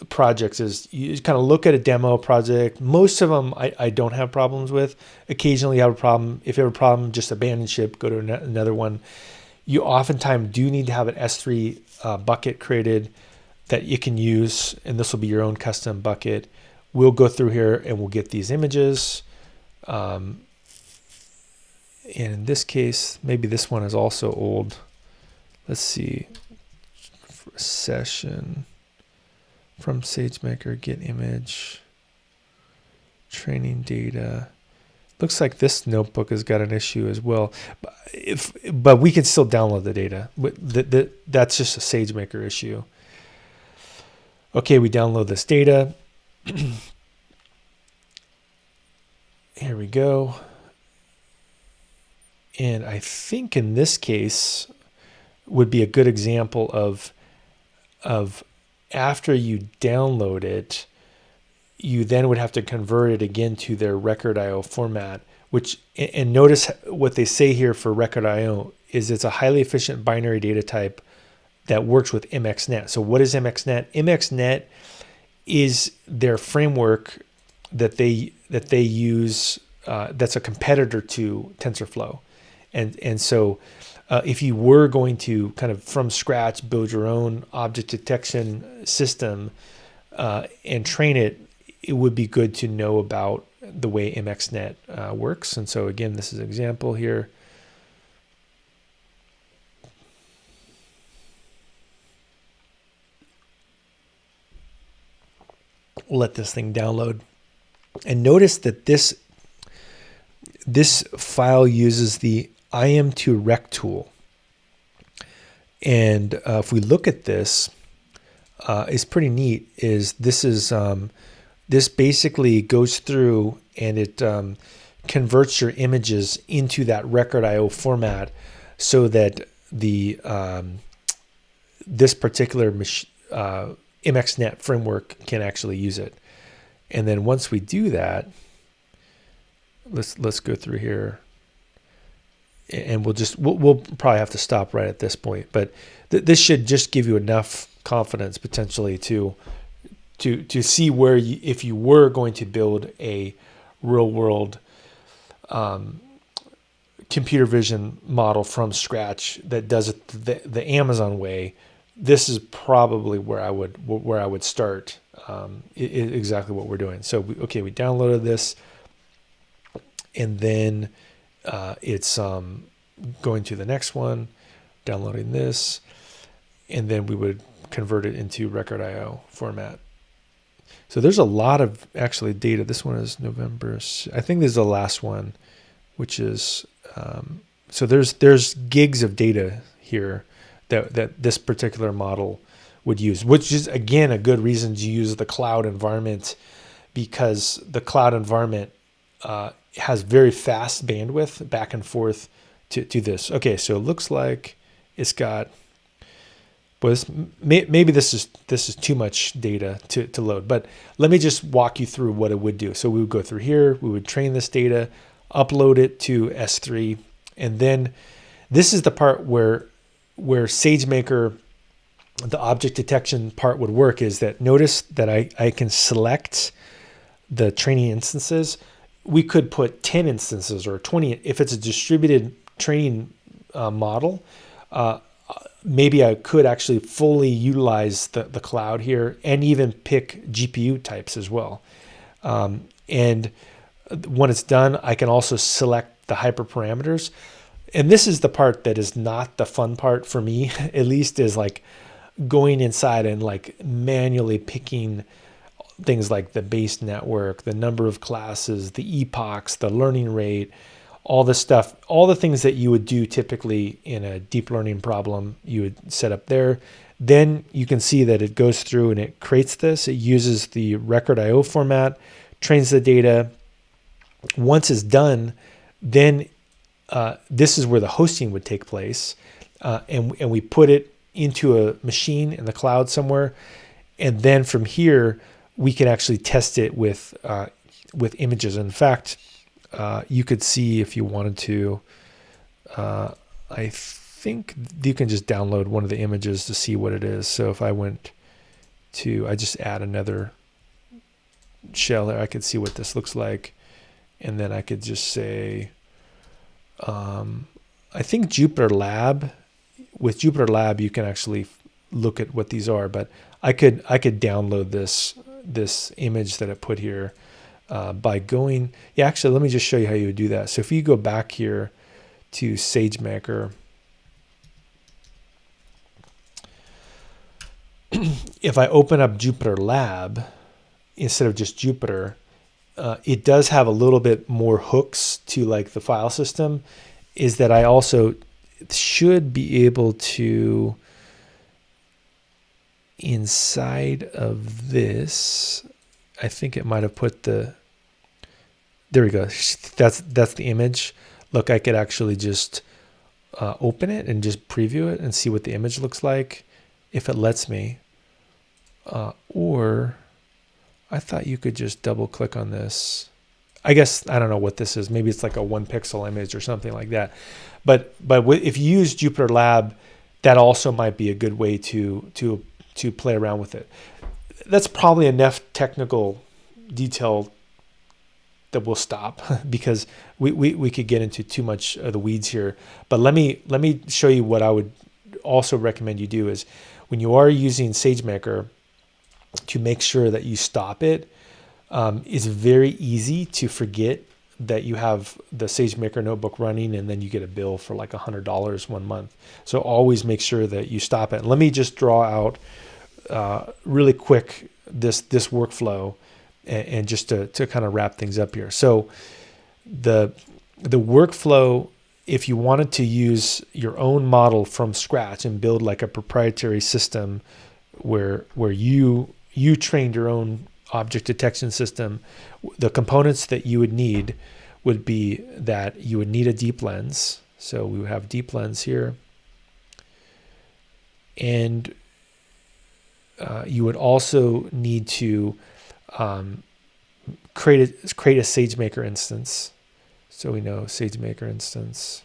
projects. Is you kind of look at a demo project. Most of them I don't have problems with. Occasionally you have a problem. If you have a problem, just abandon ship, go to another one. You oftentimes do need to have an S3 bucket created that you can use, and this will be your own custom bucket. We'll go through here and we'll get these images. And in this case, maybe this one is also old. Let's see, session from SageMaker, get image, training data. Looks like this notebook has got an issue as well, but we can still download the data. That's just a SageMaker issue. Okay, we download this data. Here we go. And I think in this case would be a good example of after you download it, you then would have to convert it again to their record IO format, which, and notice what they say here for record IO is it's a highly efficient binary data type that works with MXNet. So what is MXNet? MXNet is their framework that they use, that's a competitor to TensorFlow. And so if you were going to kind of from scratch build your own object detection system and train it, it would be good to know about the way MXNet works. And so again, this is an example here. We'll let this thing download. And notice that this file uses the IM2rec tool. And if we look at this, it's pretty neat. This basically goes through and it converts your images into that record IO format so that the this particular MXNet framework can actually use it. And then once we do that, let's go through here, and we'll probably have to stop right at this point. But this should just give you enough confidence potentially to see where if you were going to build a real world computer vision model from scratch that does it the Amazon way, this is probably where I would start. Exactly what we're doing. So we downloaded this, and then it's going to the next one, downloading this, and then we would convert it into record IO format. So there's a lot of actually data. This one is November. I think this is the last one, which is so there's gigs of data here that this particular model would use, which is again a good reason to use the cloud environment, because the cloud environment has very fast bandwidth back and forth to this. Okay, so it looks like it's got. Well, maybe this is too much data to load, but let me just walk you through what it would do. So we would go through here, we would train this data, upload it to S3, and then this is the part where SageMaker, the object detection part would work, is that notice that I can select the training instances. We could put 10 instances or 20 if it's a distributed training model. Maybe I could actually fully utilize the cloud here and even pick GPU types as well. And when it's done, I can also select the hyperparameters. And this is the part that is not the fun part for me, at least, is like going inside and like manually picking things like the base network, the number of classes, the epochs, the learning rate, all this stuff, all the things that you would do typically in a deep learning problem, you would set up there. Then you can see that it goes through and it creates this. It uses the record IO format, trains the data. Once it's done, then this is where the hosting would take place. And we put it into a machine in the cloud somewhere. And then from here, we can actually test it with images. In fact, you could see if you wanted to, I think you can just download one of the images to see what it is. So if I went to, I just add another shell there, I could see what this looks like. And then I could just say, I think Jupyter Lab, with Jupyter Lab, you can actually look at what these are, but I could download this image that I put here by going, actually, let me just show you how you would do that. So if you go back here to SageMaker, if I open up Jupyter Lab, instead of just Jupyter, it does have a little bit more hooks to like the file system, is that I also should be able to, inside of this, I think it might have put there we go. That's the image. Look, I could actually just open it and just preview it and see what the image looks like if it lets me. Or I thought you could just double click on this. I guess, I don't know what this is. Maybe it's like a 1 pixel image or something like that. But if you use Jupyter Lab, that also might be a good way to play around with it. That's probably enough technical detail that we'll stop, because we could get into too much of the weeds here. But let me show you what I would also recommend you do is, when you are using SageMaker, to make sure that you stop it. It's very easy to forget that you have the SageMaker notebook running and then you get a bill for like $100 1 month. So always make sure that you stop it. Let me just draw out really quick this workflow and just to kind of wrap things up here. So the workflow, if you wanted to use your own model from scratch and build like a proprietary system where you trained your own object detection system, the components that you would need would be that you would need a DeepLens. So we would have DeepLens here. And you would also need to create a SageMaker instance. So we know SageMaker instance.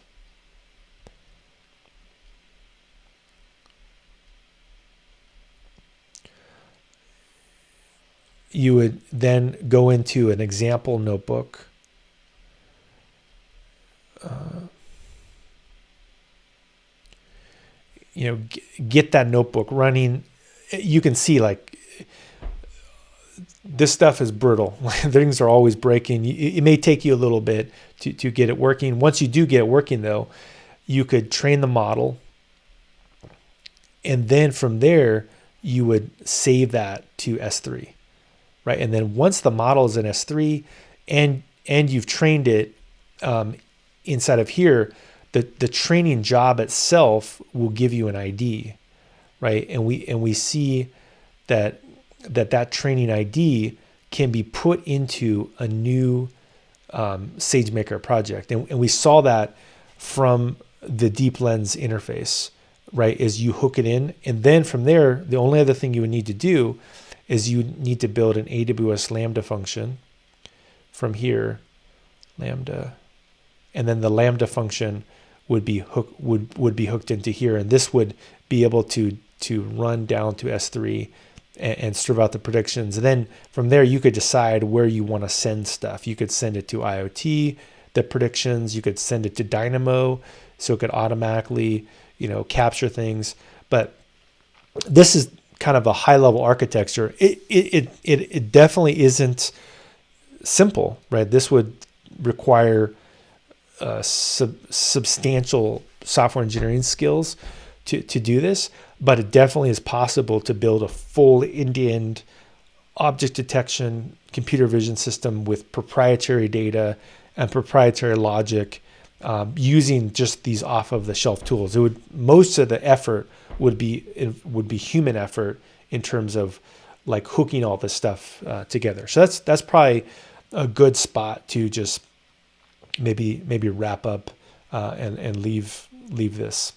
You would then go into an example notebook. Get that notebook running. You can see like this stuff is brittle. Things are always breaking. It may take you a little bit to get it working. Once you do get it working though, you could train the model. And then from there, you would save that to S3, right? And then once the model is in S3 and you've trained it inside of here, the training job itself will give you an ID, right? And we see that training ID can be put into a new SageMaker project. And we saw that from the DeepLens interface, right? Is you hook it in, and then from there, the only other thing you would need to do is you need to build an AWS Lambda function from here, Lambda, and then the Lambda function would be hooked into here, and this would be able to run down to S3 and serve out the predictions. And then from there, you could decide where you want to send stuff. You could send it to IoT, the predictions. You could send it to Dynamo, so it could automatically, capture things. But this is kind of a high-level architecture. It definitely isn't simple, right? This would require substantial software engineering skills to do this, but it definitely is possible to build a full end-to-end object detection computer vision system with proprietary data and proprietary logic, using just these off-of-the-shelf tools. Most of the effort would be human effort in terms of like hooking all this stuff together. So that's probably a good spot to just maybe wrap up and leave this.